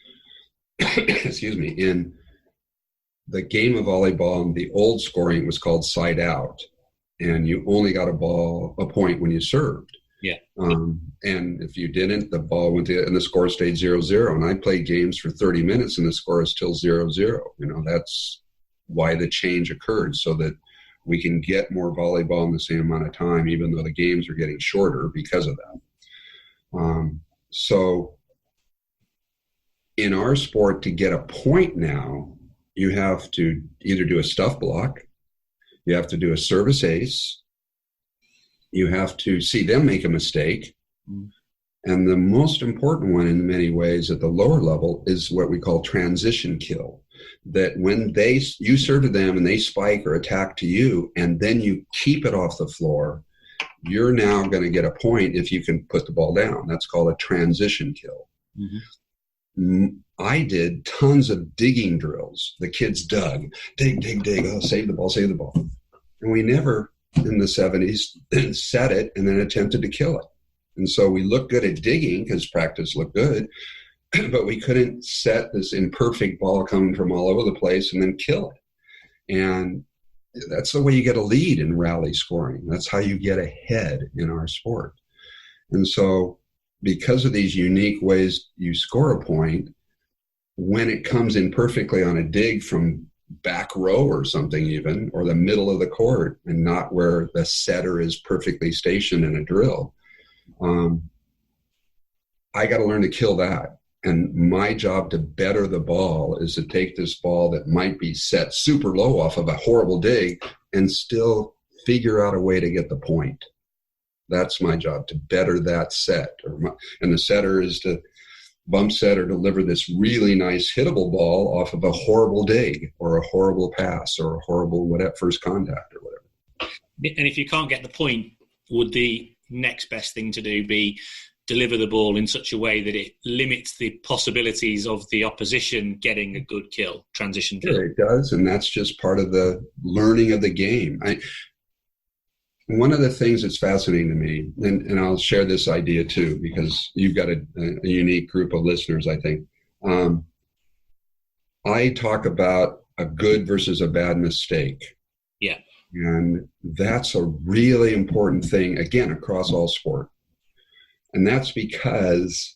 in the game of volleyball, the old scoring was called side out, and you only got a point when you served. Yeah. And if you didn't, the ball went to, and the score stayed 0-0. And I played games for 30 minutes and the score is still 0-0. That's why the change occurred, so that we can get more volleyball in the same amount of time, even though the games are getting shorter because of that. So in our sport, to get a point now, you have to either do a stuff block, you have to do a service ace, you have to see them make a mistake, And the most important one in many ways at the lower level is what we call transition kill. That when you serve to them and they spike or attack to you, and then you keep it off the floor, you're now going to get a point if you can put the ball down. That's called a transition kill. Mm-hmm. I did tons of digging drills. The kids dug, dig. Oh, save the ball. And we never, in the 70s, set it and then attempted to kill it. And so we looked good at digging because practice looked good, but we couldn't set this imperfect ball coming from all over the place and then kill it. And that's the way you get a lead in rally scoring. That's how you get ahead in our sport. And so because of these unique ways you score a point, when it comes in perfectly on a dig from back row or something even, or the middle of the court, and not where the setter is perfectly stationed in a drill, I got to learn to kill that. And my job to better the ball is to take this ball that might be set super low off of a horrible dig and still figure out a way to get the point. That's my job, to better that set. And the setter is to bump set or deliver this really nice hittable ball off of a horrible dig or a horrible pass or a horrible first contact or whatever. And if you can't get the point, would the next best thing to do be deliver the ball in such a way that it limits the possibilities of the opposition getting a good kill, transition kill? Sure, it does, and that's just part of the learning of the game. One of the things that's fascinating to me, and I'll share this idea too, because you've got a unique group of listeners, I think. I talk about a good versus a bad mistake. Yeah. And that's a really important thing, again, across all sport. And that's because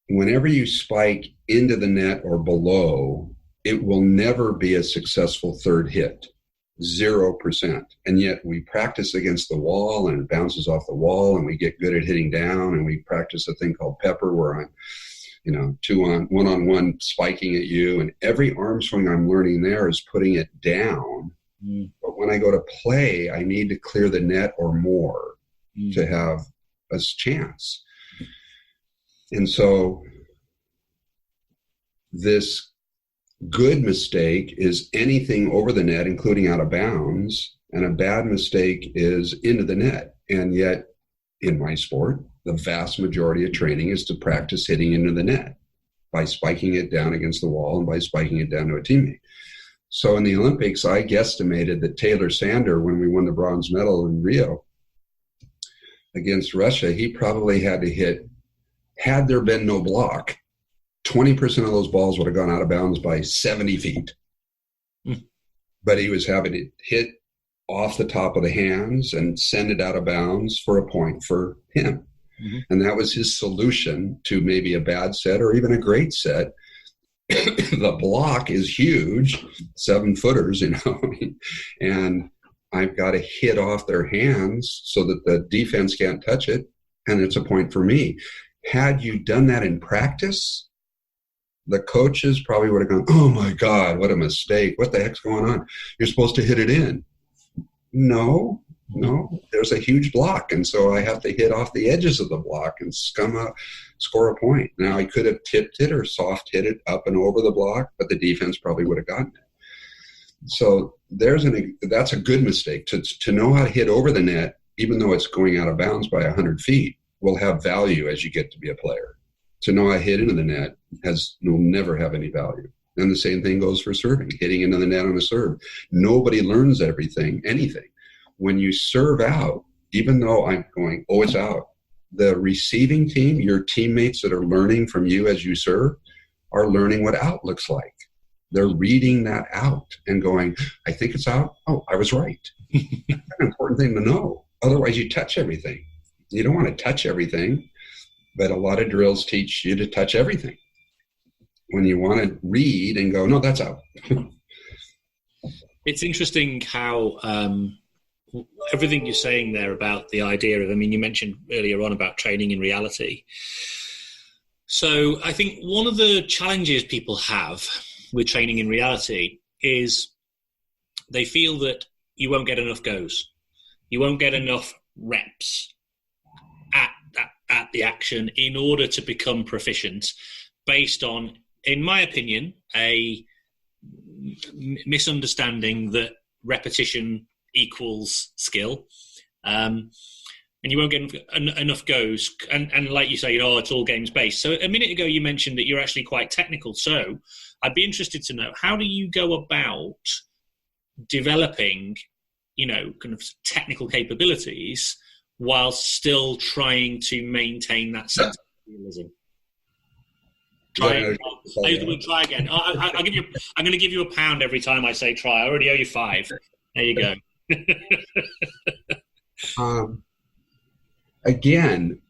whenever you spike into the net or below, it will never be a successful third hit, 0%. And yet we practice against the wall and it bounces off the wall and we get good at hitting down, and we practice a thing called pepper where I'm, one-on-one spiking at you, and every arm swing I'm learning there is putting it down. But when I go to play, I need to clear the net or more to have a chance. And so this good mistake is anything over the net, including out of bounds, and a bad mistake is into the net. And yet, in my sport, the vast majority of training is to practice hitting into the net by spiking it down against the wall and by spiking it down to a teammate. So in the Olympics, I guesstimated that Taylor Sander, when we won the bronze medal in Rio against Russia, he probably had to hit, had there been no block, 20% of those balls would have gone out of bounds by 70 feet. But he was having it hit off the top of the hands and send it out of bounds for a point for him. And that was his solution to maybe a bad set or even a great set. The block is huge, 7-footers, and I've got to hit off their hands so that the defense can't touch it, and it's a point for me. Had you done that in practice, the coaches probably would have gone, oh my God, what a mistake. What the heck's going on? You're supposed to hit it in. No, there's a huge block, and so I have to hit off the edges of the block and score a point. Now, I could have tipped it or soft hit it up and over the block, but the defense probably would have gotten it. So that's a good mistake. To know how to hit over the net, even though it's going out of bounds by 100 feet, will have value as you get to be a player. To know how to hit into the net will never have any value. And the same thing goes for serving, hitting into the net on a serve. Nobody learns anything. When you serve out, even though I'm going, oh, it's out, the receiving team, your teammates that are learning from you as you serve, are learning what out looks like. They're reading that out and going, I think it's out. Oh, I was right. That's an important thing to know. Otherwise, you touch everything. You don't want to touch everything, but a lot of drills teach you to touch everything. When you want to read and go, no, that's out. It's interesting how everything you're saying there about the idea of, you mentioned earlier on about training in reality. So I think one of the challenges people have with training in reality is they feel that you won't get enough goes. You won't get enough reps at at the action in order to become proficient based on, in my opinion, a misunderstanding that repetition equals skill. And you won't get enough goes. And like you say, it's all games based. So a minute ago, you mentioned that you're actually quite technical. So I'd be interested to know, how do you go about developing, kind of technical capabilities while still trying to maintain that sense of realism? Try again. I'm going to give you £1 every time I say try. I already owe you 5. There you go. Again,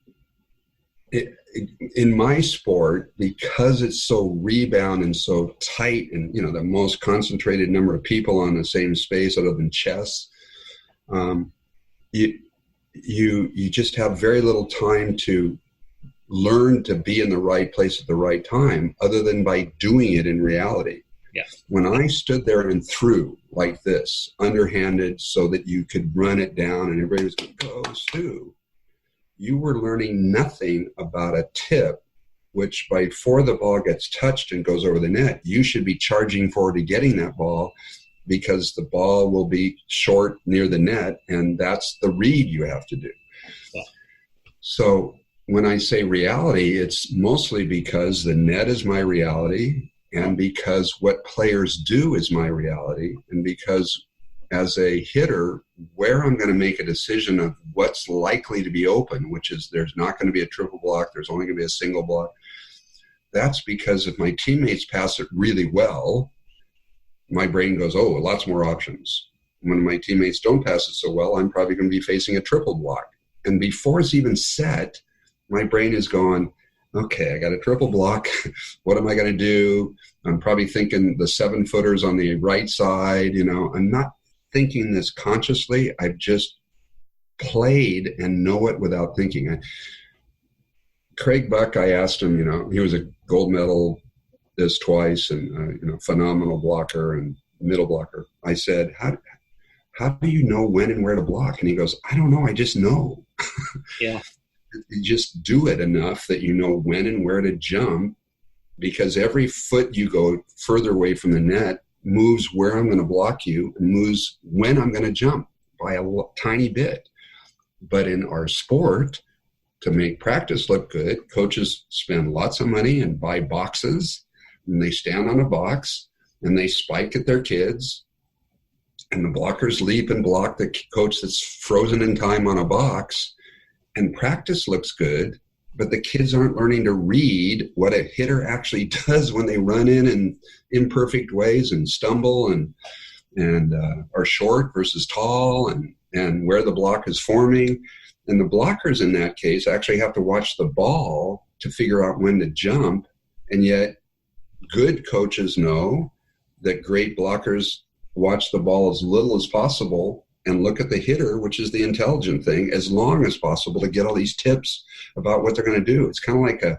in my sport, because it's so rebound and so tight, and the most concentrated number of people on the same space, other than chess, you just have very little time to learn to be in the right place at the right time, other than by doing it in reality. Yeah. When I stood there and threw like this, underhanded, so that you could run it down and everybody was going to go, Stu, you were learning nothing about a tip, which before the ball gets touched and goes over the net, you should be charging forward to getting that ball, because the ball will be short near the net, and that's the read you have to do. Yeah. So when I say reality, it's mostly because the net is my reality, and because what players do is my reality, and because as a hitter, where I'm going to make a decision of what's likely to be open, which is there's not going to be a triple block, there's only going to be a single block. That's because if my teammates pass it really well, my brain goes, oh, lots more options. When my teammates don't pass it so well, I'm probably going to be facing a triple block. And before it's even set, my brain is going, okay, I got a triple block. What am I going to do? I'm probably thinking the 7-footers on the right side. I'm not thinking this consciously. I've just played and know it without thinking. Craig Buck, I asked him, he was a gold medal this twice, and phenomenal blocker and middle blocker. I said, how do you know when and where to block? And he goes, I don't know, I just know. Yeah. You just do it enough that you know when and where to jump, because every foot you go further away from the net moves where I'm going to block you, and moves when I'm going to jump by a tiny bit. But in our sport, to make practice look good, coaches spend lots of money and buy boxes, and they stand on a box and they spike at their kids, and the blockers leap and block the coach that's frozen in time on a box, and practice looks good, but the kids aren't learning to read what a hitter actually does when they run in imperfect ways and stumble and are short versus tall, and where the block is forming. And the blockers in that case actually have to watch the ball to figure out when to jump, and yet good coaches know that great blockers watch the ball as little as possible and look at the hitter, which is the intelligent thing, as long as possible to get all these tips about what they're going to do. It's kind of like a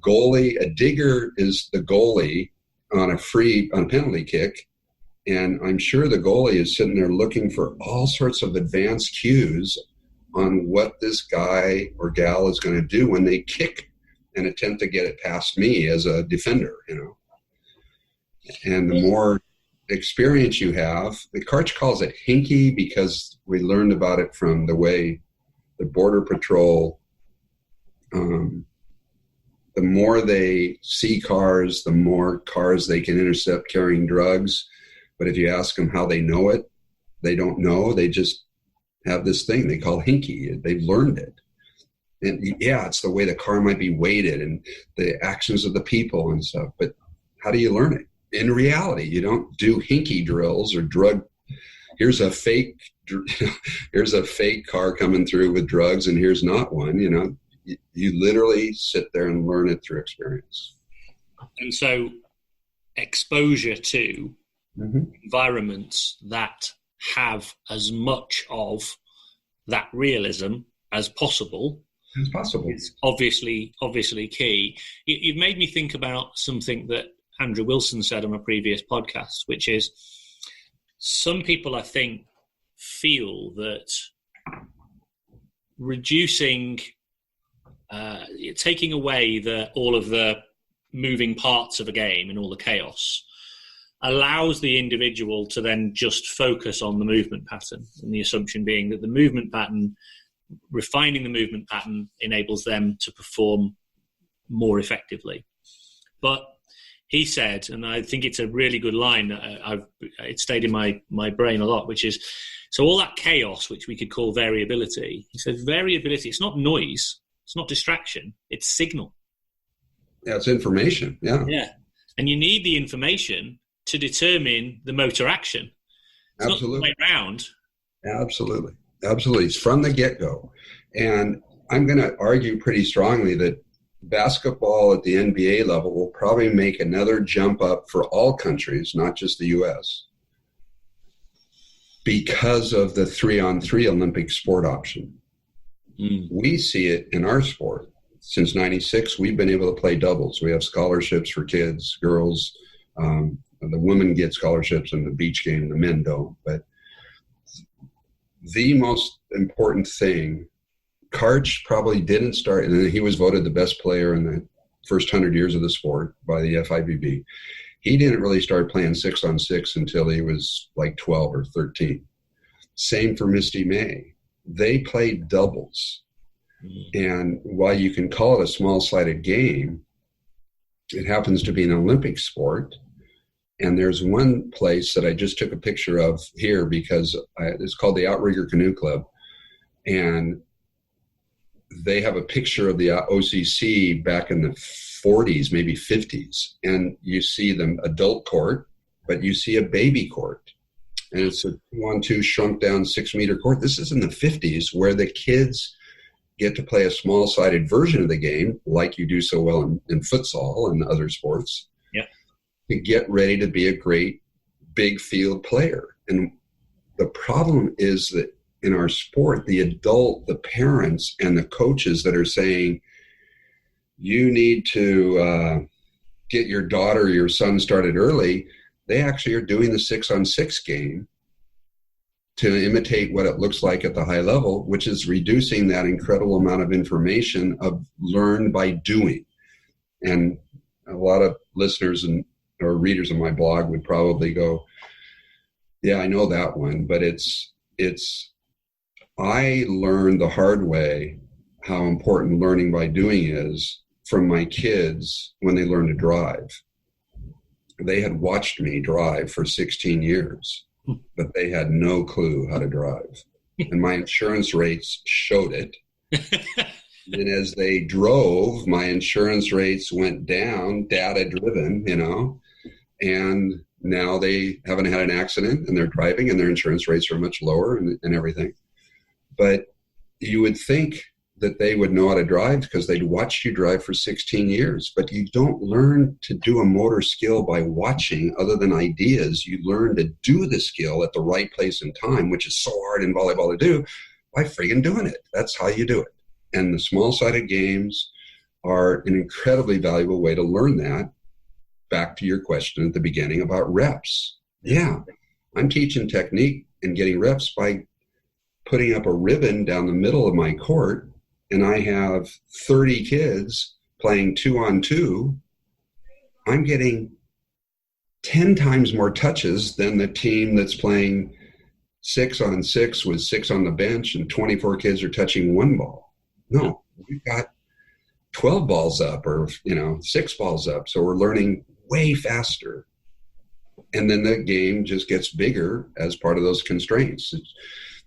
goalie. A digger is the goalie on a penalty kick, and I'm sure the goalie is sitting there looking for all sorts of advanced cues on what this guy or gal is going to do when they kick and attempt to get it past me as a defender, And the more experience you have, the coach calls it hinky because we learned about it from the way the Border Patrol, the more they see cars, the more cars they can intercept carrying drugs. But if you ask them how they know it, they don't know. They just have this thing they call hinky. They've learned it. And yeah, it's the way the car might be weighted and the actions of the people and stuff. But how do you learn it? In reality, you don't do hinky drills or drug. Here's a fake car coming through with drugs, and here's not one. You literally sit there and learn it through experience. And so, exposure to environments that have as much of that realism as possible. It's obviously key. You've made me think about something that Andrew Wilson said on a previous podcast, which is some people, I think, feel that reducing taking away all of the moving parts of a game and all the chaos allows the individual to then just focus on the movement pattern, and the assumption being that the movement pattern, refining the movement pattern, enables them to perform more effectively. But he said, and I think it's a really good line, it stayed in my brain a lot, which is, so all that chaos, which we could call variability, he said variability, it's not noise, it's not distraction, it's signal. Yeah, it's information. Yeah. Yeah. And you need the information to determine the motor action. It's Absolutely. not the way around. Absolutely. Absolutely. It's from the get-go. And I'm going to argue pretty strongly that basketball at the NBA level will probably make another jump up for all countries, not just the U.S., because of the 3-on-3 Olympic sport option. We see it in our sport. Since 96, we've been able to play doubles. We have scholarships for kids, girls. The women get scholarships in the beach game, the men don't. But the most important thing, Karch probably didn't start, and he was voted the best player in the first 100 years of the sport by the FIVB. He didn't really start playing 6-on-6 until he was like 12 or 13. Same for Misty May. They played doubles. And while you can call it a small-sided game, it happens to be an Olympic sport. And there's one place that I just took a picture of here because it's called the Outrigger Canoe Club. And they have a picture of the OCC back in the 40s, maybe 50s. And you see the adult court, but you see a baby court. And it's a 2-on-2 shrunk down 6-meter court. This is in the 50s where the kids get to play a small-sided version of the game, like you do so well in futsal and other sports, to get ready to be a great big field player. And the problem is that in our sport, the adult, the parents, and the coaches that are saying, you need to get your daughter or your son started early, they actually are doing the 6-on-6 game to imitate what it looks like at the high level, which is reducing that incredible amount of information of learn by doing. And a lot of listeners or readers of my blog would probably go, yeah, I know that one, but I learned the hard way how important learning by doing is from my kids when they learn to drive. They had watched me drive for 16 years, but they had no clue how to drive. And my insurance rates showed it. And as they drove, my insurance rates went down, data-driven, and now they haven't had an accident and they're driving and their insurance rates are much lower and everything. But you would think that they would know how to drive because they'd watched you drive for 16 years. But you don't learn to do a motor skill by watching other than ideas. You learn to do the skill at the right place and time, which is so hard in volleyball to do, by friggin' doing it. That's how you do it. And the small-sided games are an incredibly valuable way to learn that. Back to your question at the beginning about reps. Yeah, I'm teaching technique and getting reps by putting up a ribbon down the middle of my court, and I have 30 kids playing 2-on-2. I'm getting 10 times more touches than the team that's playing 6-on-6 with 6 on the bench and 24 kids are touching 1 ball. No, we've got 12 balls up or 6 balls up, so we're learning way faster. And then the game just gets bigger as part of those constraints.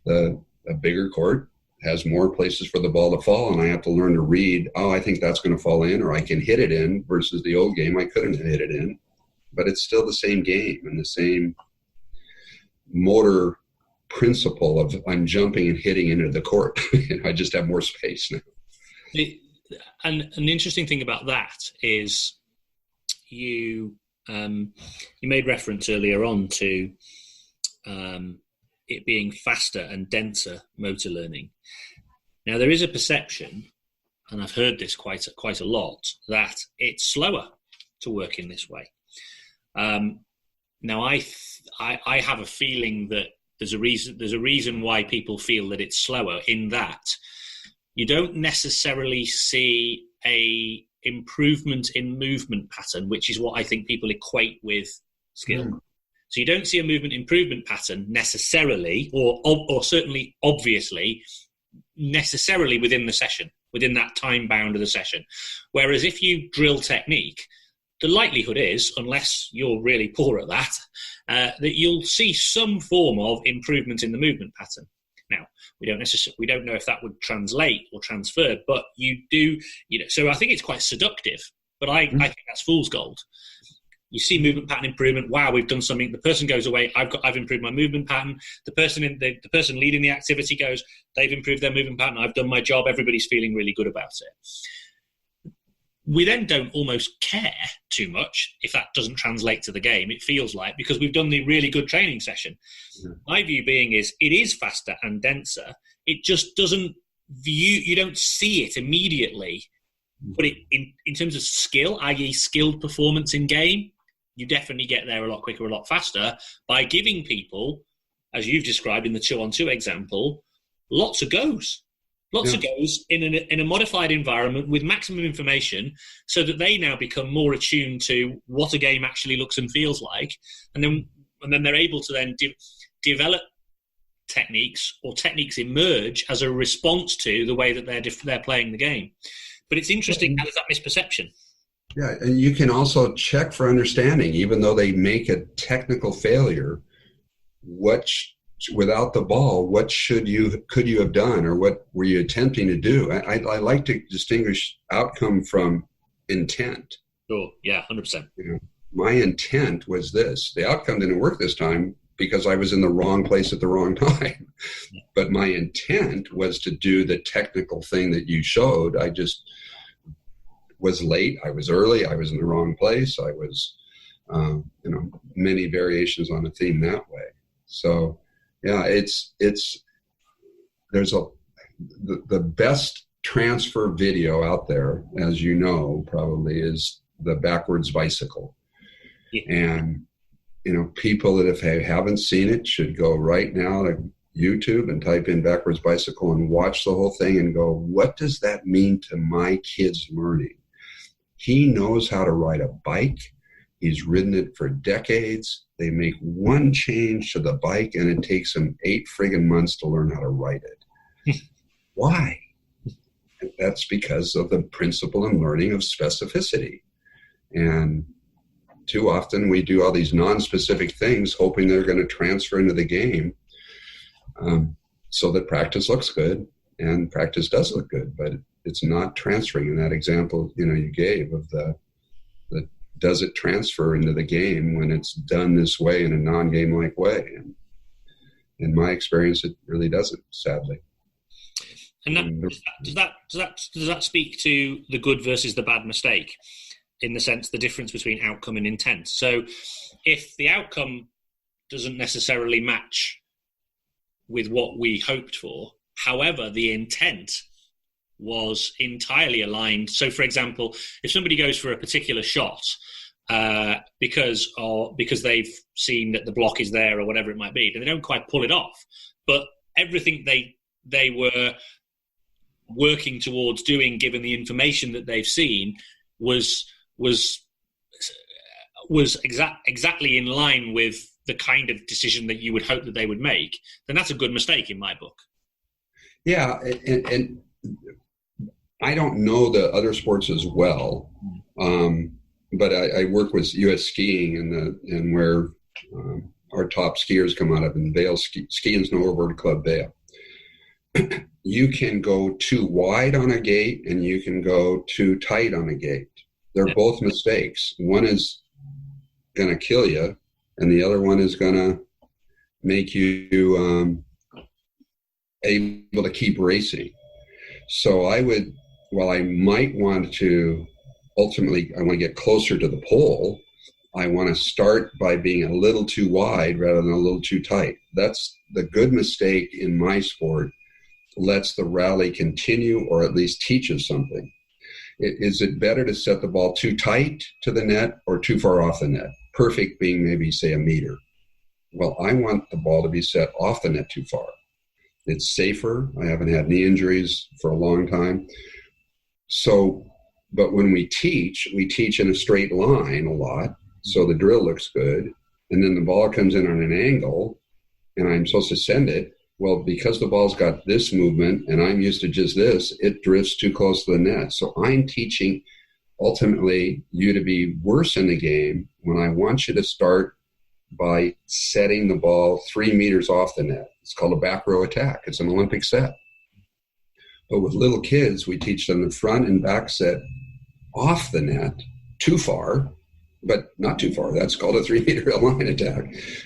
A bigger court has more places for the ball to fall, and I have to learn to read, I think that's going to fall in, or I can hit it in, versus the old game, I couldn't hit it in. But it's still the same game and the same motor principle of I'm jumping and hitting into the court. I just have more space now. And an interesting thing about that is you made reference earlier on to it being faster and denser motor learning. Now, there is a perception, and I've heard this quite a lot, that it's slower to work in this way. Now, I have a feeling that there's a reason why people feel that it's slower, in that you don't necessarily see a improvement in movement pattern, which is what I think people equate with skill. So you don't see a movement improvement pattern necessarily, or certainly obviously, necessarily within the session, within that time bound of the session. Whereas if you drill technique, the likelihood is, unless you're really poor at that, that you'll see some form of improvement in the movement pattern. Now, we don't know if that would translate or transfer, but you do, so I think it's quite seductive, but I think that's fool's gold. You see movement pattern improvement. Wow, we've done something. The person goes away. I've improved my movement pattern. The person leading the activity goes, they've improved their movement pattern. I've done my job. Everybody's feeling really good about it. We then don't almost care too much if that doesn't translate to the game. It feels like, because we've done the really good training session. My view being is it is faster and denser. It just doesn't you don't see it immediately. But in terms of skill, i.e. skilled performance in game, you definitely get there a lot quicker, a lot faster by giving people, as you've described in the 2-on-2 example, lots of goes. Lots of goes in a modified environment with maximum information, so that they now become more attuned to what a game actually looks and feels like, and then they're able to then develop techniques, or techniques emerge as a response to the way that they're playing the game. But it's interesting, how there's that misperception. Yeah, and you can also check for understanding, even though they make a technical failure. Without the ball, what could you have done, or what were you attempting to do? I like to distinguish outcome from intent. Sure, yeah, 100%. My intent was this. The outcome didn't work this time because I was in the wrong place at the wrong time. But my intent was to do the technical thing that you showed. I just was late. I was early. I was in the wrong place. I was, many variations on a theme that way. So, yeah, the best transfer video out there, as you know, probably is the backwards bicycle. Yeah. And, people that if they haven't seen it should go right now to YouTube and type in backwards bicycle and watch the whole thing and go, what does that mean to my kid's learning? He knows how to ride a bike. He's ridden it for decades. They make one change to the bike and it takes him 8 friggin' months to learn how to ride it. Why? And that's because of the principle and learning of specificity. And too often we do all these non-specific things hoping they're going to transfer into the game, so that practice looks good, and practice does look good, but it's not transferring. In that example you gave of the does it transfer into the game when it's done this way in a non-game like way? And in my experience, it really doesn't, sadly. And does that speak to the good versus the bad mistake, in the sense the difference between outcome and intent? So if the outcome doesn't necessarily match with what we hoped for, however, the intent was entirely aligned. So, for example, if somebody goes for a particular shot because they've seen that the block is there or whatever it might be, then they don't quite pull it off. But everything they were working towards doing, given the information that they've seen, was exactly in line with the kind of decision that you would hope that they would make, then that's a good mistake in my book. Yeah, and I don't know the other sports as well, but I work with U.S. skiing and where our top skiers come out of, in Vail Ski and Snowboard Club Vail. You can go too wide on a gate and you can go too tight on a gate. They're both mistakes. One is going to kill you, and the other one is going to make you able to keep racing. So I might want to, ultimately, I want to get closer to the pole. I want to start by being a little too wide rather than a little too tight. That's the good mistake in my sport. Lets the rally continue, or at least teaches something. Is it better to set the ball too tight to the net or too far off the net? Perfect being maybe, say, a meter. Well, I want the ball to be set off the net too far. It's safer. I haven't had knee injuries for a long time. So, but when we teach in a straight line a lot, so the drill looks good, and then the ball comes in on an angle, and I'm supposed to send it. Well, because the ball's got this movement, and I'm used to just this, it drifts too close to the net. So I'm teaching, ultimately, you to be worse in the game when I want you to start by setting the ball 3 meters off the net. It's called a back row attack. It's an Olympic set. But with little kids, we teach them the front and back set off the net, too far, but not too far. That's called a 3 meter line attack.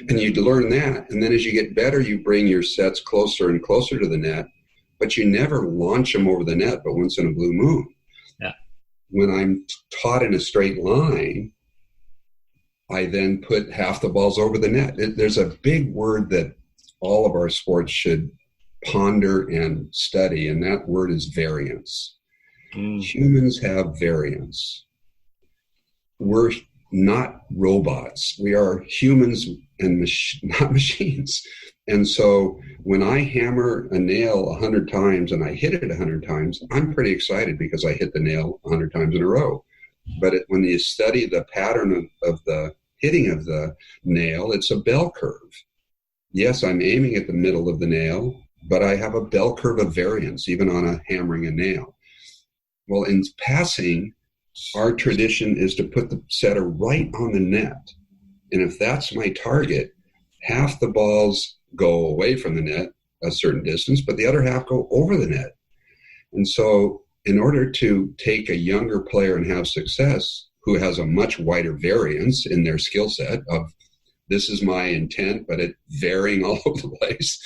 And you learn that. And then as you get better, you bring your sets closer and closer to the net, but you never launch them over the net, but once in a blue moon. Yeah. When I'm taught in a straight line, I then put half the balls over the net. There's a big word that all of our sports should ponder and study, and that word is variance. Humans have variance. We're not robots. We are humans and not machines. And so when I hammer a nail 100 times and I hit it 100 times, I'm pretty excited because I hit the nail 100 times in a row. But when you study the pattern of the hitting of the nail, it's a bell curve. Yes, I'm aiming at the middle of the nail, but I have a bell curve of variance, even on a hammering a nail. Well, in passing, our tradition is to put the setter right on the net. And if that's my target, half the balls go away from the net a certain distance, but the other half go over the net. And so in order to take a younger player and have success, who has a much wider variance in their skill set of this is my intent, but it varying all over the place,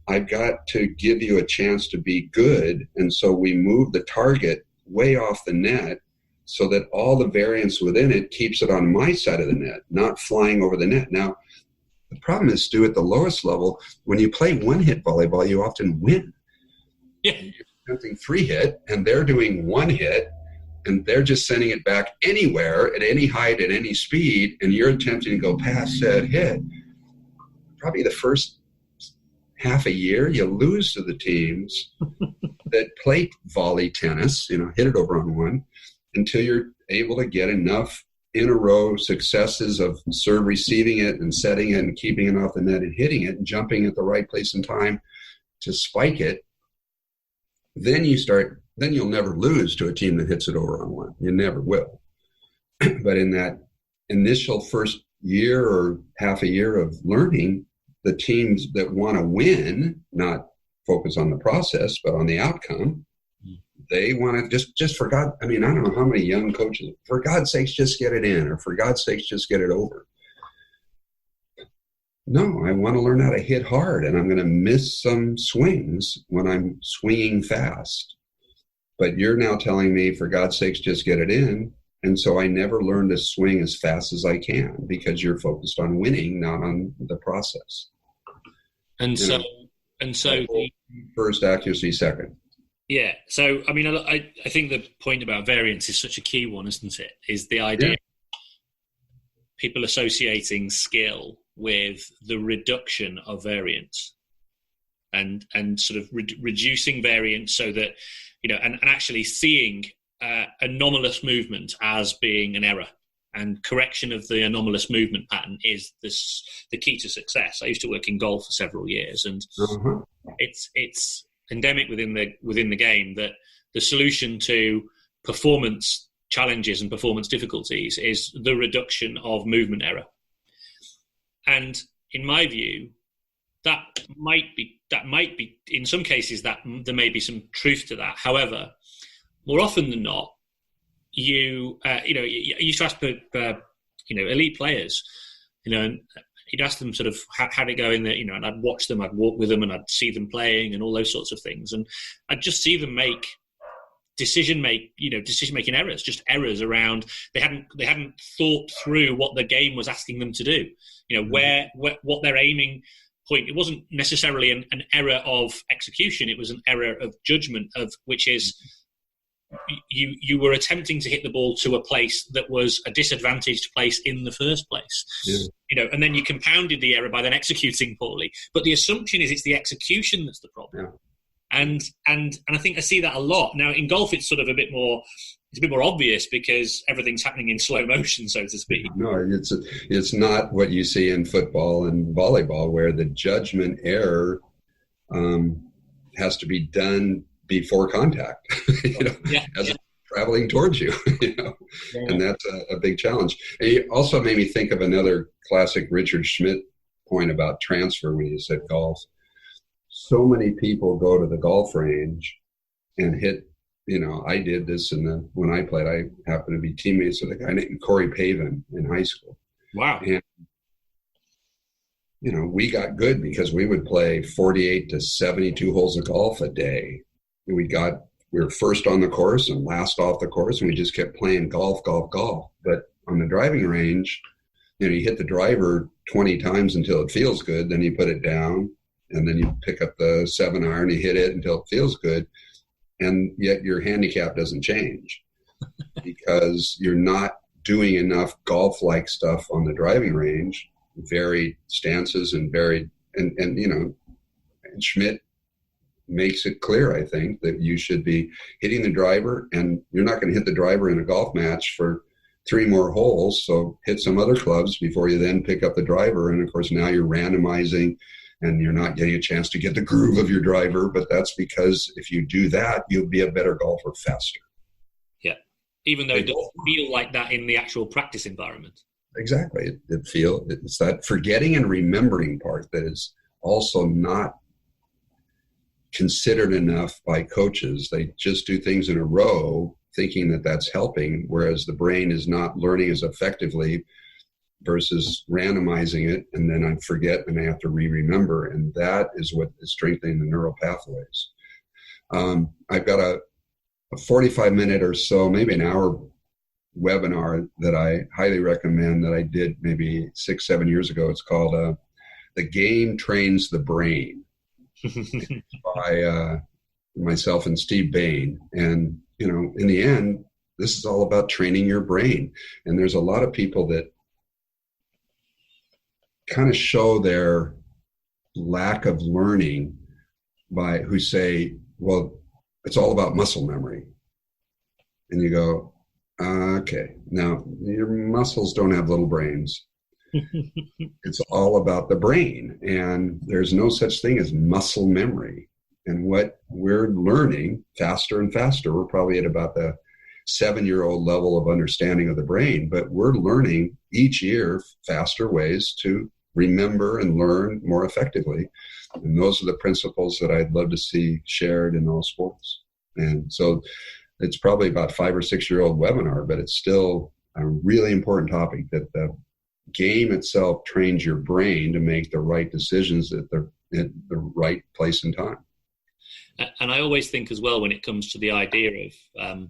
I've got to give you a chance to be good. And so we move the target way off the net so that all the variance within it keeps it on my side of the net, not flying over the net. Now, the problem is, Stu, at the lowest level, when you play one-hit volleyball, you often win. Yeah. You're attempting 3-hit, and they're doing 1-hit, and they're just sending it back anywhere at any height, at any speed, and you're attempting to go past said hit. Probably the first half a year, you lose to the teams that play volley tennis, hit it over on one, until you're able to get enough in a row successes of serve receiving it and setting it and keeping it off the net and hitting it and jumping at the right place and time to spike it. Then you'll never lose to a team that hits it over on one. You never will. But in that initial first year or half a year of learning, the teams that want to win, not focus on the process, but on the outcome, they want to just for God, I don't know how many young coaches, for God's sakes, just get it in, or for God's sakes, just get it over. No, I want to learn how to hit hard, and I'm going to miss some swings when I'm swinging fast. But you're now telling me, for God's sakes, just get it in. And so I never learn to swing as fast as I can because you're focused on winning, not on the process. And so first, accuracy second. Yeah. So, I think the point about variance is such a key one, isn't it? Is the idea of people associating skill with the reduction of variance and sort of reducing variance so that, and actually seeing anomalous movement as being an error, and correction of the anomalous movement pattern is the key to success. I used to work in golf for several years, and it's endemic within the game that the solution to performance challenges and performance difficulties is the reduction of movement error. And in my view, that might be in some cases that there may be some truth to that. However, more often than not, you used to ask elite players, and you'd ask them sort of how'd it go in there, and I'd watch them, I'd walk with them, and I'd see them playing and all those sorts of things, and I'd just see them make decision-making errors, just errors around they hadn't thought through what the game was asking them to do. Where what their aiming point. It wasn't necessarily an error of execution; it was an error of judgment, which is you were attempting to hit the ball to a place that was a disadvantaged place in the first place. Yeah. And then you compounded the error by then executing poorly. But the assumption is it's the execution that's the problem. Yeah. And I think I see that a lot. Now in golf it's sort of a bit more obvious because everything's happening in slow motion, so to speak. No, it's not what you see in football and volleyball, where the judgment error has to be done before contact, as it's traveling towards you, and that's a big challenge. And it also made me think of another classic Richard Schmidt point about transfer when you said golf. So many people go to the golf range and hit, I did this when I played, I happened to be teammates with a guy named Corey Pavin in high school. Wow. And, we got good because we would play 48 to 72 holes of golf a day. And we were first on the course and last off the course, and we just kept playing golf. But on the driving range, you hit the driver 20 times until it feels good, then you put it down, and then you pick up the 7-iron, you hit it until it feels good, and yet your handicap doesn't change because you're not doing enough golf-like stuff on the driving range, varied stances and varied, and Schmidt makes it clear, I think, that you should be hitting the driver, and you're not going to hit the driver in a golf match for 3 more holes, so hit some other clubs before you then pick up the driver, and of course now you're randomizing and you're not getting a chance to get the groove of your driver, but that's because if you do that, you'll be a better golfer faster. Yeah, even though it doesn't feel like that in the actual practice environment. Exactly. It's that forgetting and remembering part that is also not considered enough by coaches. They just do things in a row thinking that that's helping, whereas the brain is not learning as effectively versus randomizing it, and then I forget and I have to remember, and that is what is strengthening the neural pathways. I've got a 45-minute or so, maybe an hour webinar that I highly recommend that I did maybe 6-7 years ago. It's called The Game Trains the Brain by myself and Steve Bain. And, in the end, this is all about training your brain. And there's a lot of people that kind of show their lack of learning who say, well, it's all about muscle memory. And you go, okay, now your muscles don't have little brains. It's all about the brain, and there's no such thing as muscle memory. And what we're learning faster and faster, we're probably at about the 7-year-old level of understanding of the brain, but we're learning each year faster ways to remember and learn more effectively. And those are the principles that I'd love to see shared in all sports. And so it's probably about 5 or 6 year old webinar, but it's still a really important topic, that the game itself trains your brain to make the right decisions at the right place and time. And I always think as well, when it comes to the idea of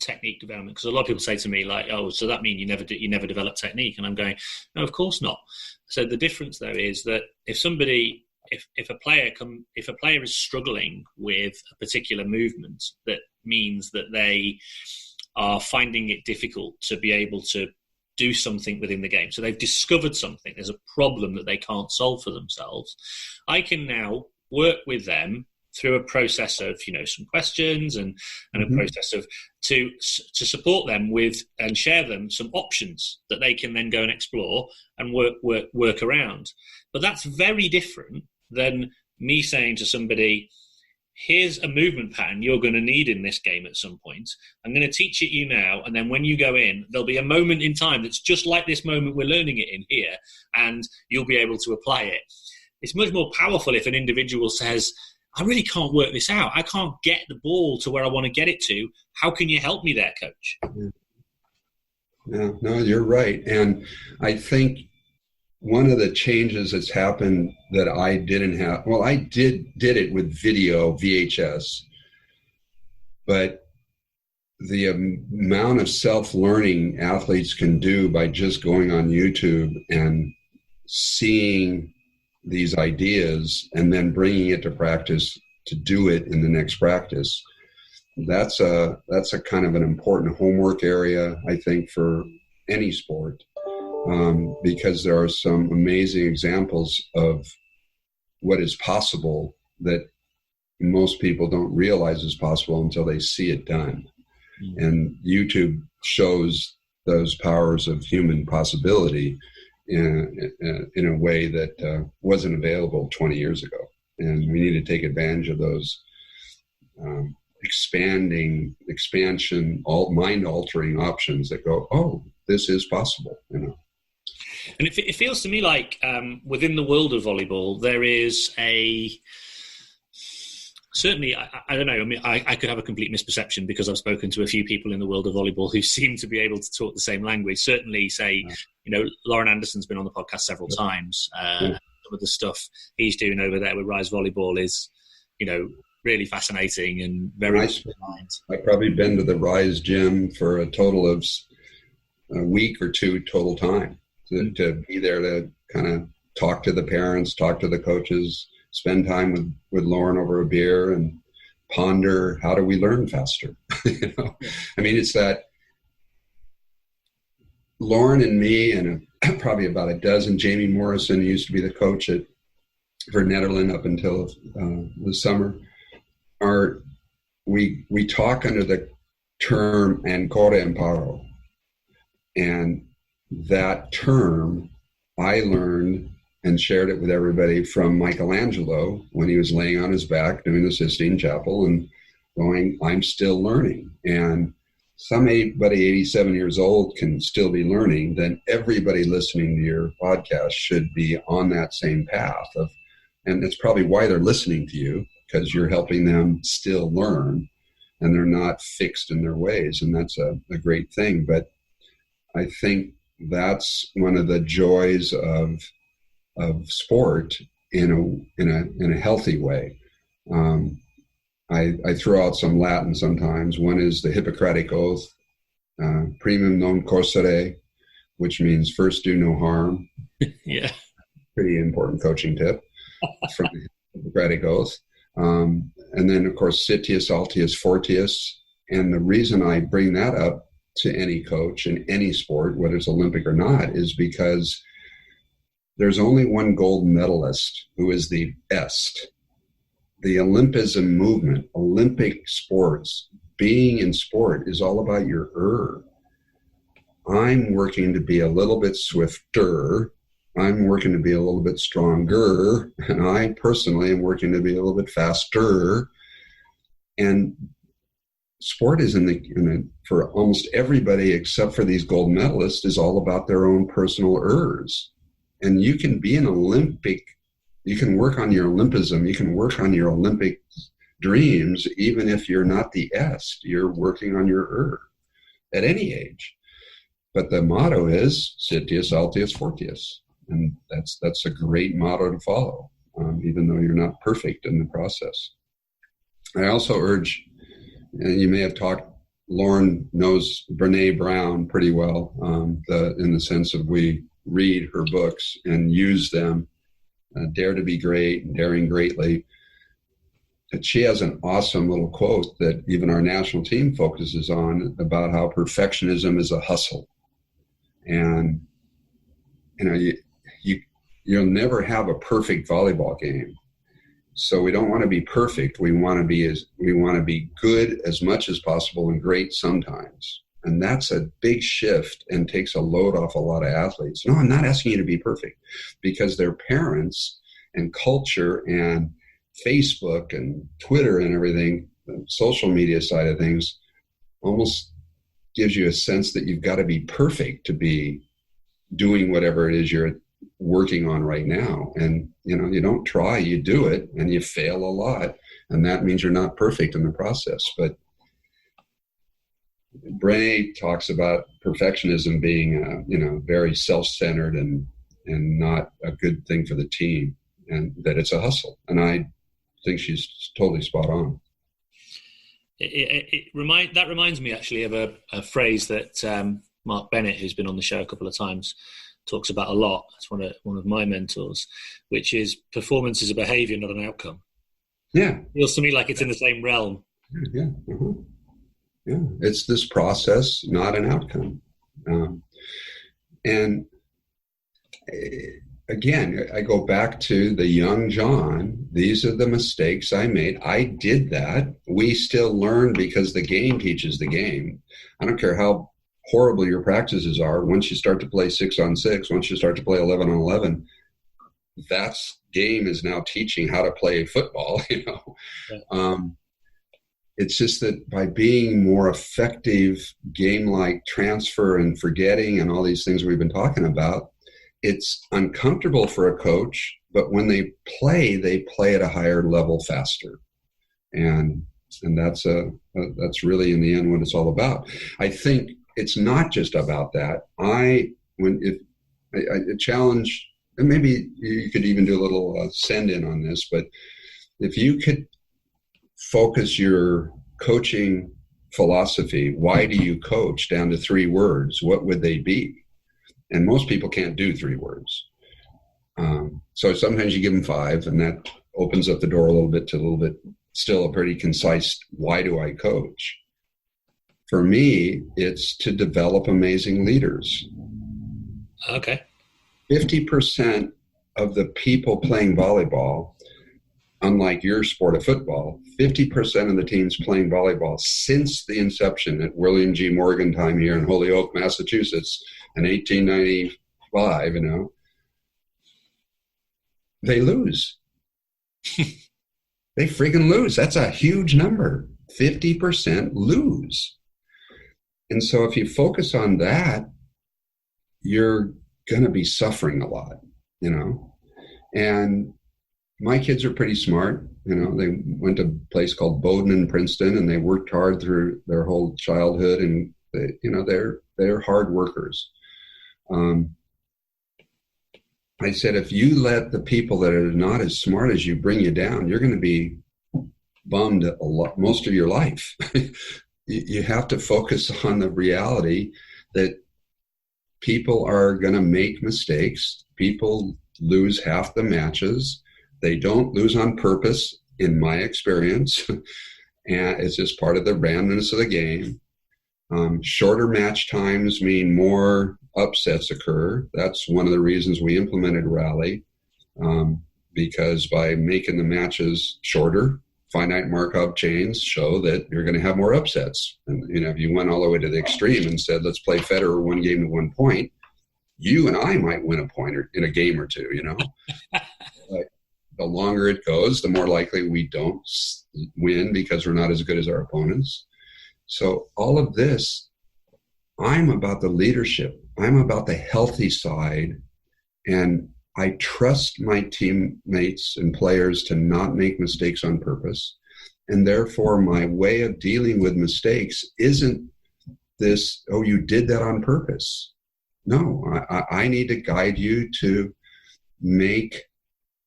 technique development, because a lot of people say to me like, oh, so that means you never develop technique? And I'm going, no, of course not. So the difference though is that if a player is struggling with a particular movement, that means that they are finding it difficult to be able to do something within the game. So they've discovered something. There's a problem that they can't solve for themselves. I can now work with them through a process of, some questions and a process of to support them with and share them some options that they can then go and explore and work around. But that's very different than me saying to somebody, here's a movement pattern you're going to need in this game at some point. I'm going to teach it you now, and then when you go in, there'll be a moment in time that's just like this moment we're learning it in here, and you'll be able to apply it. It's much more powerful if an individual says, I really can't work this out. I can't get the ball to where I want to get it to. How can you help me there, coach? Yeah, no, you're right. And I think one of the changes that's happened that I didn't have, well, I did it with video, VHS, but the amount of self-learning athletes can do by just going on YouTube and seeing these ideas and then bringing it to practice to do it in the next practice that's a kind of an important homework area, I think, for any sport, because there are some amazing examples of what is possible that most people don't realize is possible until they see it done. And YouTube shows those powers of human possibility in a way that wasn't available 20 years ago. And we need to take advantage of those mind-altering options that go, oh, this is possible, you know. And it feels to me like within the world of volleyball, there is certainly, I don't know, I mean, I could have a complete misperception because I've spoken to a few people in the world of volleyball who seem to be able to talk the same language. Certainly, say, Lauren Anderson's been on the podcast several times. Some of the stuff he's doing over there with Rise Volleyball is, really fascinating and very nice. I've probably been to the Rise gym for a total of a week or two total time to be there to kind of talk to the parents, talk to the coaches, spend time with Lauren over a beer and ponder, how do we learn faster? I mean, it's that Lauren and me and probably about a dozen, Jamie Morrison, who used to be the coach for Netherlands up until the summer, we talk under the term ancora imparo. And that term I learned and shared it with everybody from Michelangelo when he was laying on his back doing the Sistine Chapel and going, I'm still learning. And somebody 87 years old can still be learning, then everybody listening to your podcast should be on that same path and it's probably why they're listening to you, because you're helping them still learn and they're not fixed in their ways. And that's a great thing. But I think that's one of the joys of sport in a healthy way. I throw out some Latin sometimes. One is the Hippocratic Oath, primum non caussere, which means first do no harm. Yeah. Pretty important coaching tip from the Hippocratic Oath. And then, of course, Citius, Altius, Fortius. And the reason I bring that up to any coach in any sport, whether it's Olympic or not, is because there's only one gold medalist who is the best. The Olympism movement, Olympic sports, being in sport is all about your I'm working to be a little bit swifter. I'm working to be a little bit stronger. And I personally am working to be a little bit faster. And sport is for almost everybody except for these gold medalists is all about their own personal And you can be an Olympic, you can work on your Olympism, you can work on your Olympic dreams, even if you're not the est, you're working on your at any age. But the motto is Citius, Altius, Fortius. And that's a great motto to follow, even though you're not perfect in the process. I also urge, and you may have talked, Lauren knows Brene Brown pretty well, in the sense of we read her books and use them, Dare to be Great, Daring Greatly. And she has an awesome little quote that even our national team focuses on about how perfectionism is a hustle. And, you'll never have a perfect volleyball game. So we don't want to be perfect. We want to be good as much as possible and great sometimes. And that's a big shift and takes a load off a lot of athletes. No, I'm not asking you to be perfect, because their parents and culture and Facebook and Twitter and everything, the social media side of things, almost gives you a sense that you've got to be perfect to be doing whatever it is you're working on right now. And, you don't try, you do it, and you fail a lot. And that means you're not perfect in the process. But Brené talks about perfectionism being, very self-centered and not a good thing for the team, and that it's a hustle. And I think she's totally spot on. That reminds me actually of a phrase that Mark Bennett, who's been on the show a couple of times, talks about a lot. It's one of my mentors, which is performance is a behavior, not an outcome. Yeah. Feels to me like it's in the same realm. Yeah. Uh-huh. Yeah. It's this process, not an outcome. And again, I go back to the young John. These are the mistakes I made. I did that. We still learn because the game teaches the game. I don't care how horrible your practices are. Once you start to play 6-on-6, once you start to play 11-on-11, that's game is now teaching how to play football. Yeah. It's just that by being more effective, game-like transfer and forgetting and all these things we've been talking about, it's uncomfortable for a coach, but when they play at a higher level faster. And that's really in the end what it's all about. I think it's not just about that. I challenge, and maybe you could even do a little send in on this, but if you could focus your coaching philosophy, why do you coach, down to 3 words, what would they be? And most people can't do 3 words. So sometimes you give them 5, and that opens up the door a little bit still a pretty concise, why do I coach? For me, it's to develop amazing leaders. Okay. 50% of the people playing volleyball, unlike your sport of football, 50% of the teams playing volleyball since the inception at William G. Morgan time here in Holyoke, Massachusetts in 1895, they lose. They freaking lose. That's a huge number. 50% lose. And so if you focus on that, you're going to be suffering a lot, And my kids are pretty smart. They went to a place called Bowdoin in Princeton, and they worked hard through their whole childhood, and they're hard workers. I said, if you let the people that are not as smart as you bring you down, you're going to be bummed a lot, most of your life. You have to focus on the reality that people are going to make mistakes. People lose half the matches. They don't lose on purpose, in my experience. And it's just part of the randomness of the game. Shorter match times mean more upsets occur. That's one of the reasons we implemented Rally, because by making the matches shorter, finite Markov chains show that you're going to have more upsets. And, if you went all the way to the extreme and said, let's play Federer 1 game to 1 point, you and I might win a point in a game or two, But the longer it goes, the more likely we don't win because we're not as good as our opponents. So all of this, I'm about the leadership. I'm about the healthy side. And I trust my teammates and players to not make mistakes on purpose. And therefore, my way of dealing with mistakes isn't this, oh, you did that on purpose. No, I need to guide you to make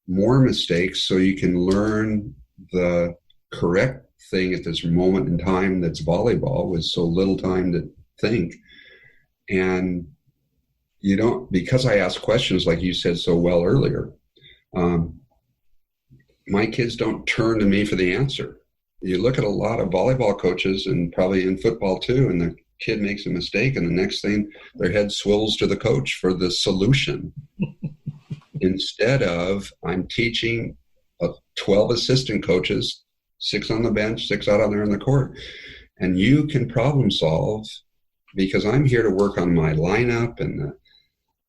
more mistakes so you can learn the correct thing at this moment in time that's volleyball with so little time to think. And you don't, because I ask questions like you said so well earlier, my kids don't turn to me for the answer. You look at a lot of volleyball coaches, and probably in football too, and the kid makes a mistake, and the next thing their head swivels to the coach for the solution. Instead of, I'm teaching 12 assistant coaches, 6 on the bench, 6 out on there in the court, and you can problem solve, because I'm here to work on my lineup and the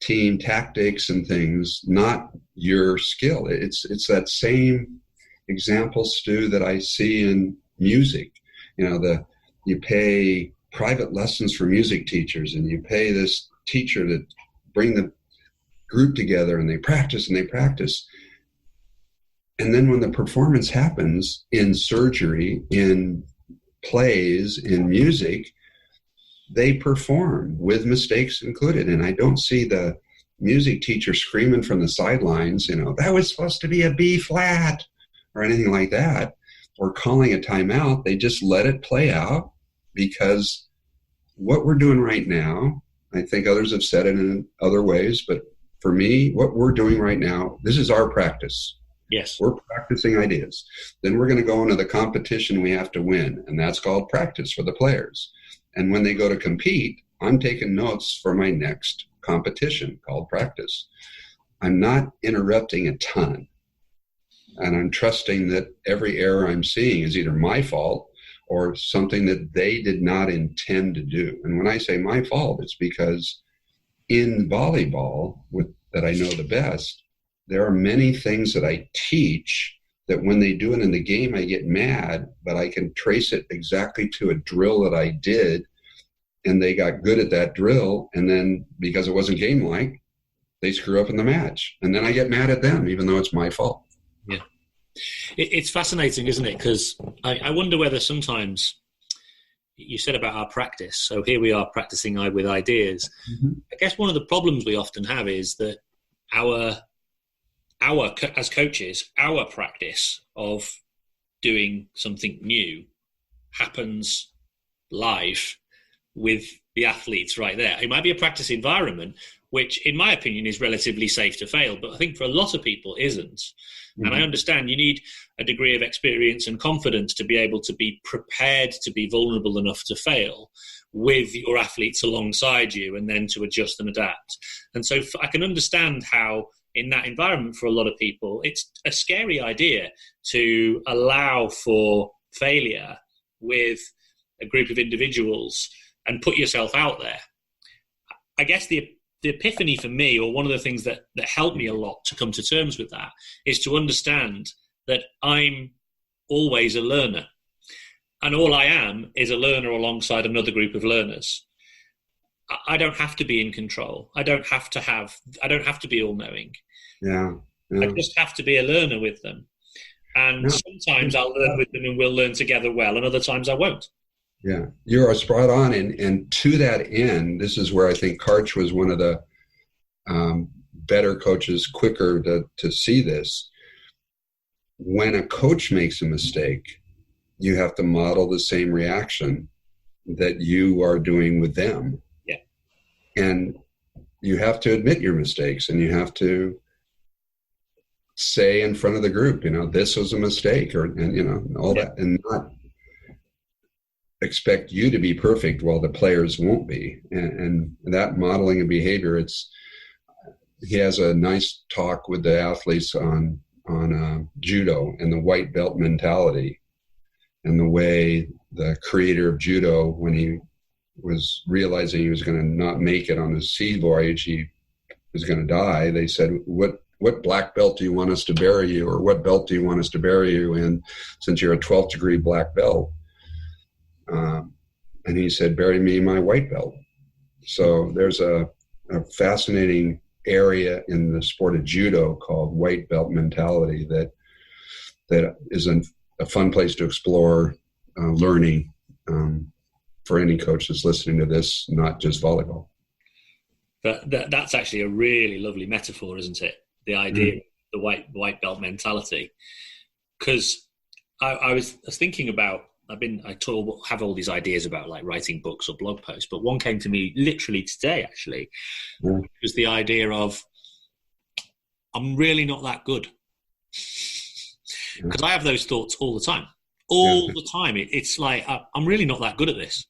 team tactics and things, not your skill. It's that same example, Stu, that I see in music. You pay private lessons for music teachers, and you pay this teacher to bring the group together, and they practice and they practice. And then when the performance happens in surgery, in plays, in music, they perform with mistakes included. And I don't see the music teacher screaming from the sidelines, that was supposed to be a B flat or anything like that, or calling a timeout. They just let it play out, because what we're doing right now, I think others have said it in other ways, but for me, what we're doing right now, this is our practice. Yes. We're practicing ideas. Then we're going to go into the competition we have to win, and that's called practice for the players. And when they go to compete, I'm taking notes for my next competition called practice. I'm not interrupting a ton. And I'm trusting that every error I'm seeing is either my fault or something that they did not intend to do. And when I say my fault, it's because in volleyball, that I know the best, there are many things that I teach that when they do it in the game, I get mad, but I can trace it exactly to a drill that I did, and they got good at that drill, and then because it wasn't game-like, they screw up in the match. And then I get mad at them, even though it's my fault. Yeah. It's fascinating, isn't it? Because I wonder whether sometimes, you said about our practice, so here we are practicing with ideas. Mm-hmm. I guess one of the problems we often have is that our as coaches, our practice of doing something new happens live with the athletes right there. It might be a practice environment, which in my opinion is relatively safe to fail, but I think for a lot of people isn't. Mm-hmm. And I understand you need a degree of experience and confidence to be able to be prepared to be vulnerable enough to fail with your athletes alongside you, and then to adjust and adapt. And so I can understand how in that environment for a lot of people, it's a scary idea to allow for failure with a group of individuals and put yourself out there. I guess the epiphany for me, or one of the things that helped me a lot to come to terms with that, is to understand that I'm always a learner. And all I am is a learner alongside another group of learners. I don't have to be in control. I don't have to be all-knowing. Yeah. I just have to be a learner with them. And sometimes I'll learn with them and we'll learn together well, and other times I won't. Yeah, you are spot on. And to that end, this is where I think Karch was one of the better coaches, quicker to see this. When a coach makes a mistake, you have to model the same reaction that you are doing with them. Yeah. And you have to admit your mistakes, and you have to say in front of the group, this was a mistake, and all that, and not expect you to be perfect while the players won't be. And that modeling of behavior, he has a nice talk with the athletes on judo and the white belt mentality, and the way the creator of judo, when he was realizing he was going to not make it on his sea voyage, he was going to die, they said, what black belt do you want us to bury you, or what belt do you want us to bury you in, since you're a 12th degree black belt? And he said, bury me in my white belt. So there's a fascinating area in the sport of judo called white belt mentality that is a fun place to explore learning for any coach that's listening to this, not just volleyball. That's actually a really lovely metaphor, isn't it? The idea of the white belt mentality. Because I was thinking about, I have all these ideas about like writing books or blog posts, but one came to me literally today, actually, which was the idea of, I'm really not that good. Because I have those thoughts all the time. It's like, I'm really not that good at this.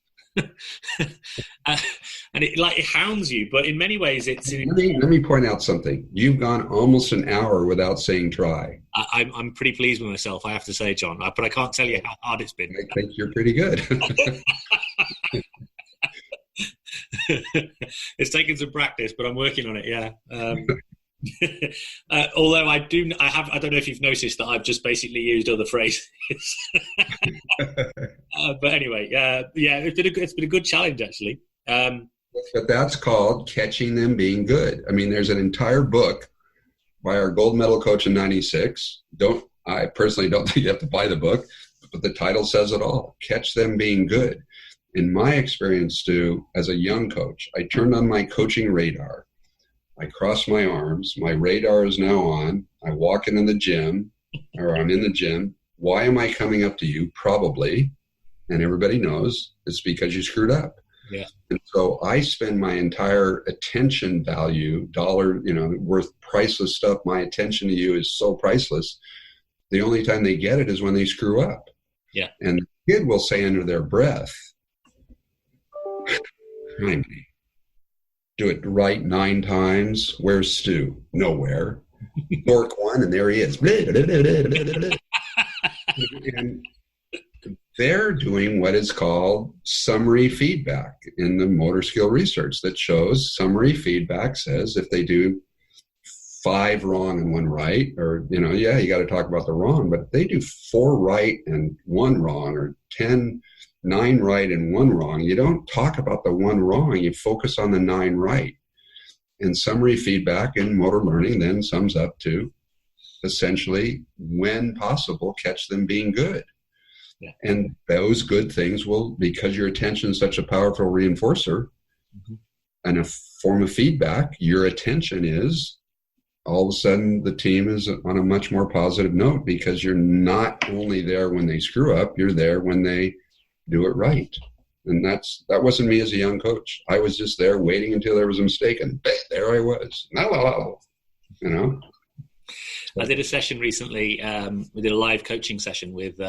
And it hounds you, but in many ways it's... Let me point out something. You've gone almost an hour without saying try. I'm pretty pleased with myself, I have to say, John, but I can't tell you how hard it's been. I think you're pretty good. It's taken some practice, but I'm working on it, yeah. Although I don't know if you've noticed that I've just basically used other phrases. But anyway, it's been a good challenge, actually. But that's called catching them being good. I mean, there's an entire book by our gold medal coach in '96. I personally don't think you have to buy the book, but the title says it all. Catch them being good. In my experience, Stu, as a young coach, I turned on my coaching radar. I cross my arms. My radar is now on. I walk into the gym, or I'm in the gym. Why am I coming up to you? Probably, and everybody knows, it's because you screwed up. Yeah. And so I spend my entire attention value, dollar, worth priceless stuff. My attention to you is so priceless. The only time they get it is when they screw up. Yeah. And the kid will say under their breath, do it right 9 times. Where's Stu? Nowhere. Dork 1, and there he is. And they're doing what is called summary feedback in the motor skill research that shows summary feedback says if they do 5 wrong and 1 right, or, you got to talk about the wrong, but if they do 4 right and 1 wrong, or 9 right and 1 wrong, you don't talk about the 1 wrong, you focus on the 9 right. And summary feedback in motor learning then sums up to essentially, when possible, catch them being good. Yeah. And those good things will, because your attention is such a powerful reinforcer and a form of feedback, your attention is, all of a sudden the team is on a much more positive note, because you're not only there when they screw up, you're there when they do it right. And that wasn't me as a young coach. I was just there waiting until there was a mistake, and there I was. I did a session recently. We did a live coaching session with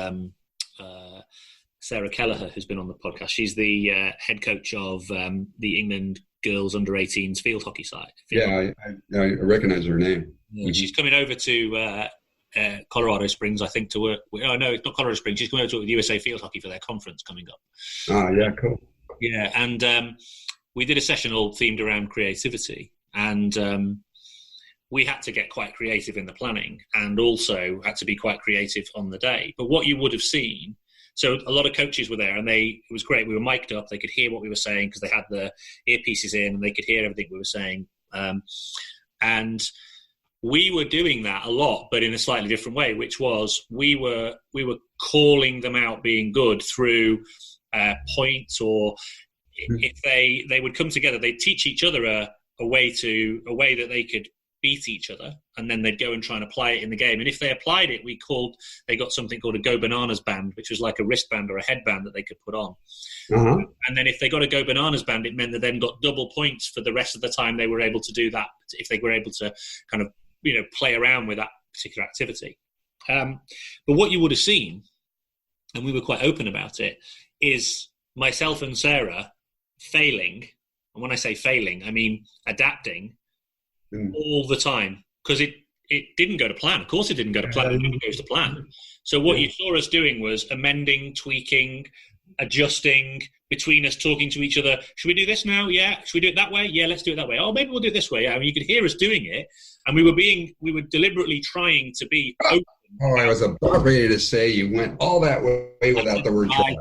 Sarah Kelleher, who's been on the podcast. She's the head coach of the England girls under-18s field hockey side. I recognize her name. Yeah, she's coming over to Colorado Springs, I think, to work. No, it's not Colorado Springs. She's coming over to work with USA Field Hockey for their conference coming up. Yeah, cool. Yeah, and we did a session all themed around creativity, and we had to get quite creative in the planning, and also had to be quite creative on the day. But what you would have seen, so a lot of coaches were there, and it was great. We were mic'd up; they could hear what we were saying because they had the earpieces in, and they could hear everything we were saying. And we were doing that a lot, but in a slightly different way, which was we were calling them out being good through points, or if they would come together, they'd teach each other a way that they could beat each other, and then they'd go and try and apply it in the game. And if they applied it, they got something called a Go Bananas band, which was like a wristband or a headband that they could put on. Uh-huh. And then if they got a Go Bananas band, it meant they then got double points for the rest of the time they were able to do that, if they were able to kind of play around with that particular activity. But what you would have seen, and we were quite open about it, is myself and Sarah failing. And when I say failing, I mean adapting all the time, because it didn't go to plan. Of course it didn't go to plan. It never goes to plan. So what you saw us doing was amending, tweaking, adjusting between us, talking to each other. Should we do this now? Yeah. Should we do it that way? Yeah, let's do it that way. Oh, maybe we'll do it this way. Yeah. I mean, you could hear us doing it, and we were deliberately trying to be open. Oh, I was about ready to say you went all that way without the word try.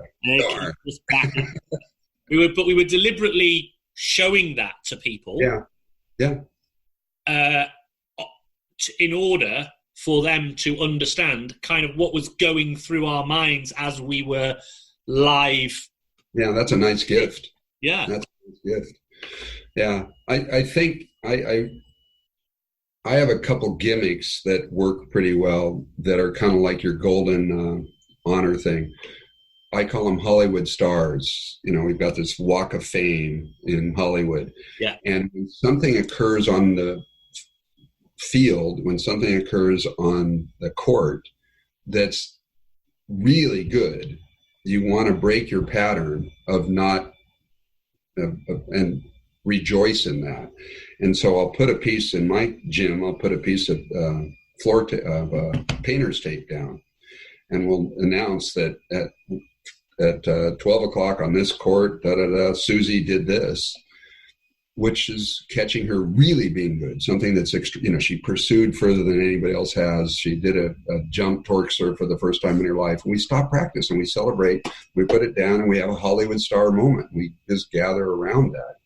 We were deliberately showing that to people. Yeah. In order for them to understand kind of what was going through our minds as we were live. Yeah, that's a nice gift. Yeah. That's a nice gift. Yeah. I think I have a couple gimmicks that work pretty well that are kind of like your golden honor thing. I call them Hollywood stars. We've got this walk of fame in Hollywood. Yeah. And when something occurs on the field, when something occurs on the court that's really good, you want to break your pattern of not and rejoice in that. And so I'll put a piece in my gym, I'll put a piece of painter's tape down, and we'll announce that at 12 o'clock on this court, Susie did this, which is catching her really being good, something that's she pursued further than anybody else has. She did a jump torque serve for the first time in her life. And we stop practice and we celebrate, we put it down, and we have a Hollywood star moment. We just gather around that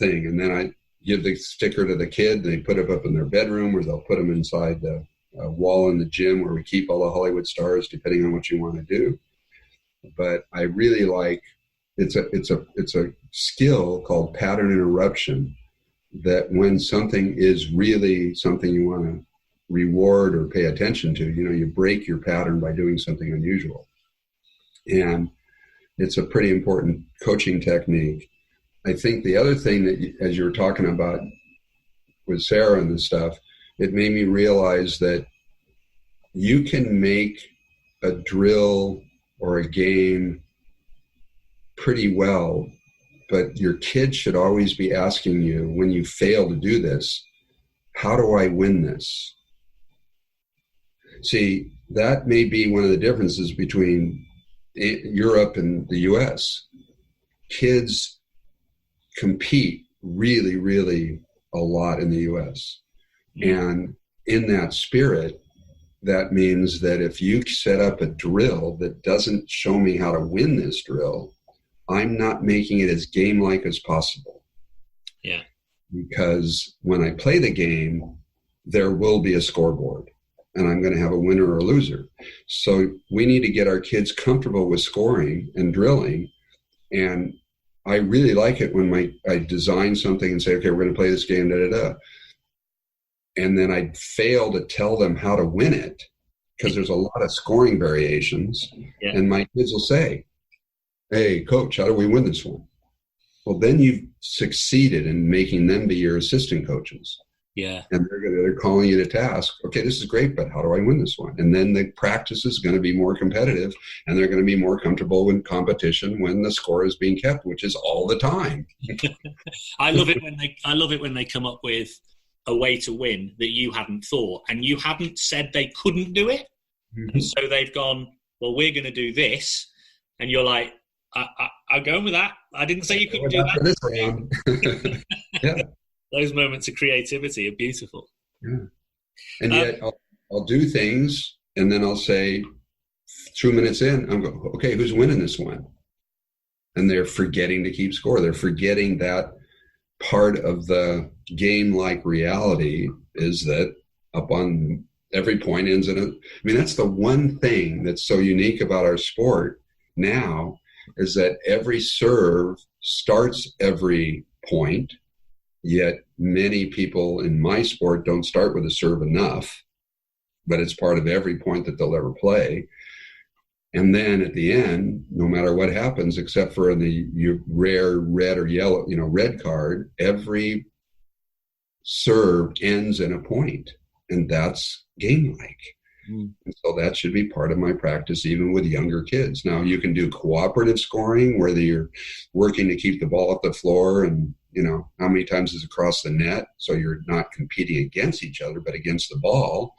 thing. And then I give the sticker to the kid, and they put it up in their bedroom, or they'll put them inside the wall in the gym where we keep all the Hollywood stars, depending on what you want to do. But I really like, it's a skill called pattern interruption, that when something is really something you want to reward or pay attention to, you break your pattern by doing something unusual. And it's a pretty important coaching technique. I think the other thing that, as you were talking about with Sarah and this stuff, it made me realize that you can make a drill or a game pretty well, but your kids should always be asking you, when you fail to do this, how do I win this? See, that may be one of the differences between Europe and the US. Kids compete really, really a lot in the US. And in that spirit, that means that if you set up a drill that doesn't show me how to win this drill, I'm not making it as game-like as possible. Yeah. Because when I play the game, there will be a scoreboard, and I'm going to have a winner or a loser. So we need to get our kids comfortable with scoring and drilling. And I really like it when I design something and say, okay, we're going to play this game, da-da-da. And then I fail to tell them how to win it because there's a lot of scoring variations. Yeah. And my kids will say, hey, coach, how do we win this one? Well, then you've succeeded in making them be your assistant coaches. Yeah. And they're calling you to task. Okay, this is great, but how do I win this one? And then the practice is going to be more competitive, and they're going to be more comfortable in competition when the score is being kept, which is all the time. I love it when they come up with a way to win that you hadn't thought, and you hadn't said they couldn't do it. Mm-hmm. And so they've gone, well, we're going to do this. And you're like, I'll go with that. I didn't say you couldn't do that. Yeah. Those moments of creativity are beautiful. Yeah. And yet I'll do things, and then I'll say 2 minutes in, I'm going, okay, who's winning this one? And they're forgetting to keep score. They're forgetting that part of the game-like reality is that up on every point ends in a, I mean, that's the one thing that's so unique about our sport now, is that every serve starts every point, yet many people in my sport don't start with a serve enough, but it's part of every point that they'll ever play. And then at the end, no matter what happens, except for the rare red or yellow, red card, every serve ends in a point, and that's game-like. And so that should be part of my practice, even with younger kids. Now, you can do cooperative scoring, where you're working to keep the ball off the floor, and how many times is across the net, so you're not competing against each other, but against the ball.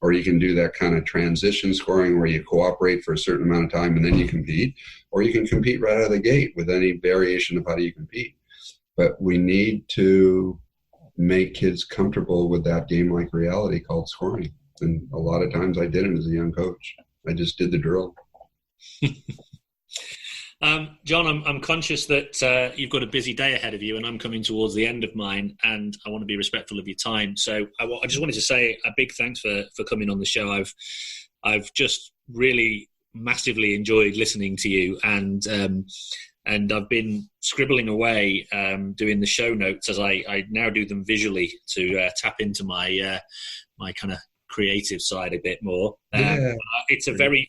Or you can do that kind of transition scoring where you cooperate for a certain amount of time and then you compete. Or you can compete right out of the gate with any variation of how do you compete. But we need to make kids comfortable with that game-like reality called scoring. And a lot of times I didn't as a young coach. I just did the drill. John, I'm conscious that you've got a busy day ahead of you, and I'm coming towards the end of mine, and I want to be respectful of your time. So I just wanted to say a big thanks for coming on the show. I've just really massively enjoyed listening to you, and I've been scribbling away doing the show notes as I now do them visually to tap into my kind of creative side a bit more. It's a very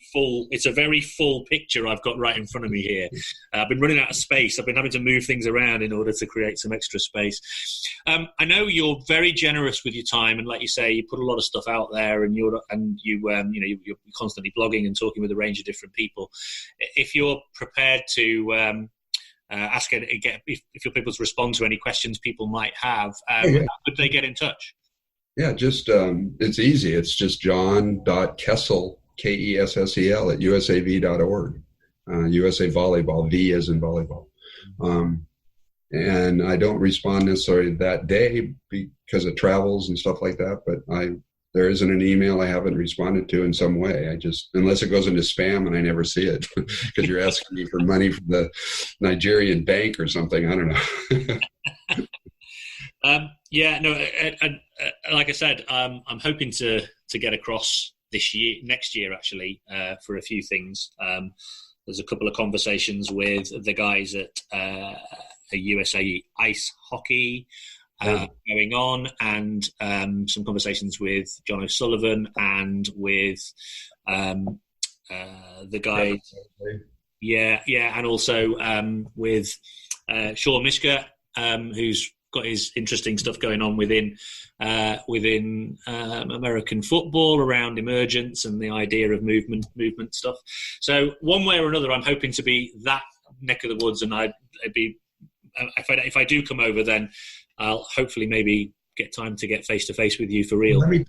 full picture I've got right in front of me here. I've been running out of space. I've been having to move things around in order to create some extra space. I know you're very generous with your time, and like you say, you put a lot of stuff out there, and you're constantly blogging and talking with a range of different people. If you're prepared to ask if you're able to respond to any questions people might have, could they get in touch? Yeah, just it's easy. It's just john.kessel, Kessel at usav.org. USA Volleyball, V as in volleyball. And I don't respond necessarily that day because of travels and stuff like that, but there isn't an email I haven't responded to in some way. I just, unless it goes into spam and I never see it because you're asking me for money from the Nigerian bank or something. I don't know. Like I said, I'm hoping to get across next year actually, for a few things. There's a couple of conversations with the guys at USA Ice Hockey going on, and some conversations with John O'Sullivan and with the guys. Yeah, and also with Sean Mishka, who's got his interesting stuff going on within American football around emergence and the idea of movement stuff. So one way or another, I'm hoping to be that neck of the woods, and I'd be if I do come over, then I'll hopefully maybe get time to get face to face with you for real. Let me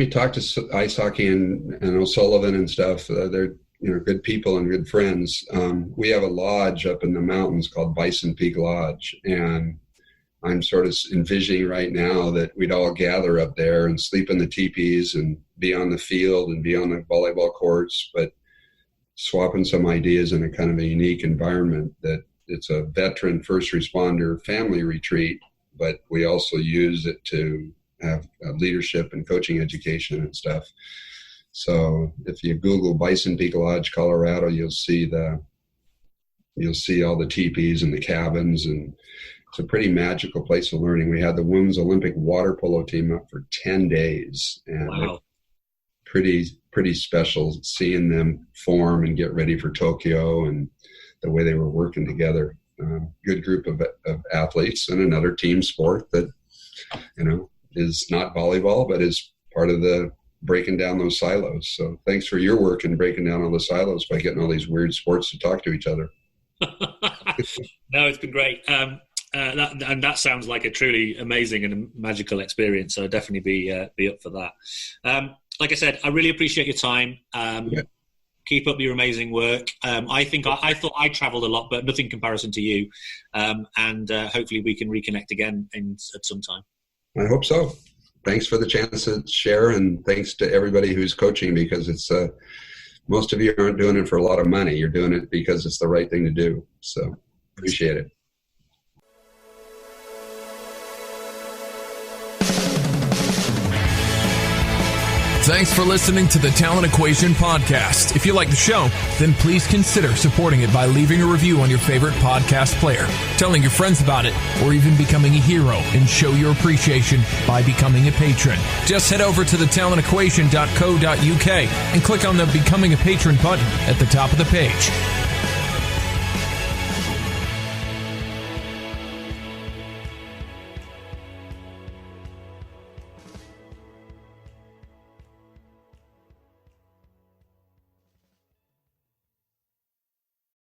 talk to ice hockey and O'Sullivan and stuff. They're good people and good friends. We have a lodge up in the mountains called Bison Peak Lodge, and I'm sort of envisioning right now that we'd all gather up there and sleep in the teepees and be on the field and be on the volleyball courts, but swapping some ideas in a kind of a unique environment. That it's a veteran first responder family retreat, but we also use it to have leadership and coaching education and stuff. So if you Google Bison Peak Lodge, Colorado, you'll see all the teepees and the cabins, and it's a pretty magical place of learning. We had the women's Olympic water polo team up for 10 days, and wow. Pretty special seeing them form and get ready for Tokyo and the way they were working together. Good group of athletes, and another team sport that is not volleyball but is part of the breaking down those silos. So thanks for your work in breaking down all the silos by getting all these weird sports to talk to each other. No, it's been great. That sounds like a truly amazing and magical experience. So I'd definitely be up for that. Like I said, I really appreciate your time. Yeah. Keep up your amazing work. I thought I traveled a lot, but nothing in comparison to you. And hopefully we can reconnect again at some time. I hope so. Thanks for the chance to share, and thanks to everybody who's coaching, because it's most of you aren't doing it for a lot of money. You're doing it because it's the right thing to do. So appreciate it. Thanks for listening to the Talent Equation podcast. If you like the show, then please consider supporting it by leaving a review on your favorite podcast player, telling your friends about it, or even becoming a hero and show your appreciation by becoming a patron. Just head over to thetalentequation.co.uk and click on the Becoming a Patron button at the top of the page.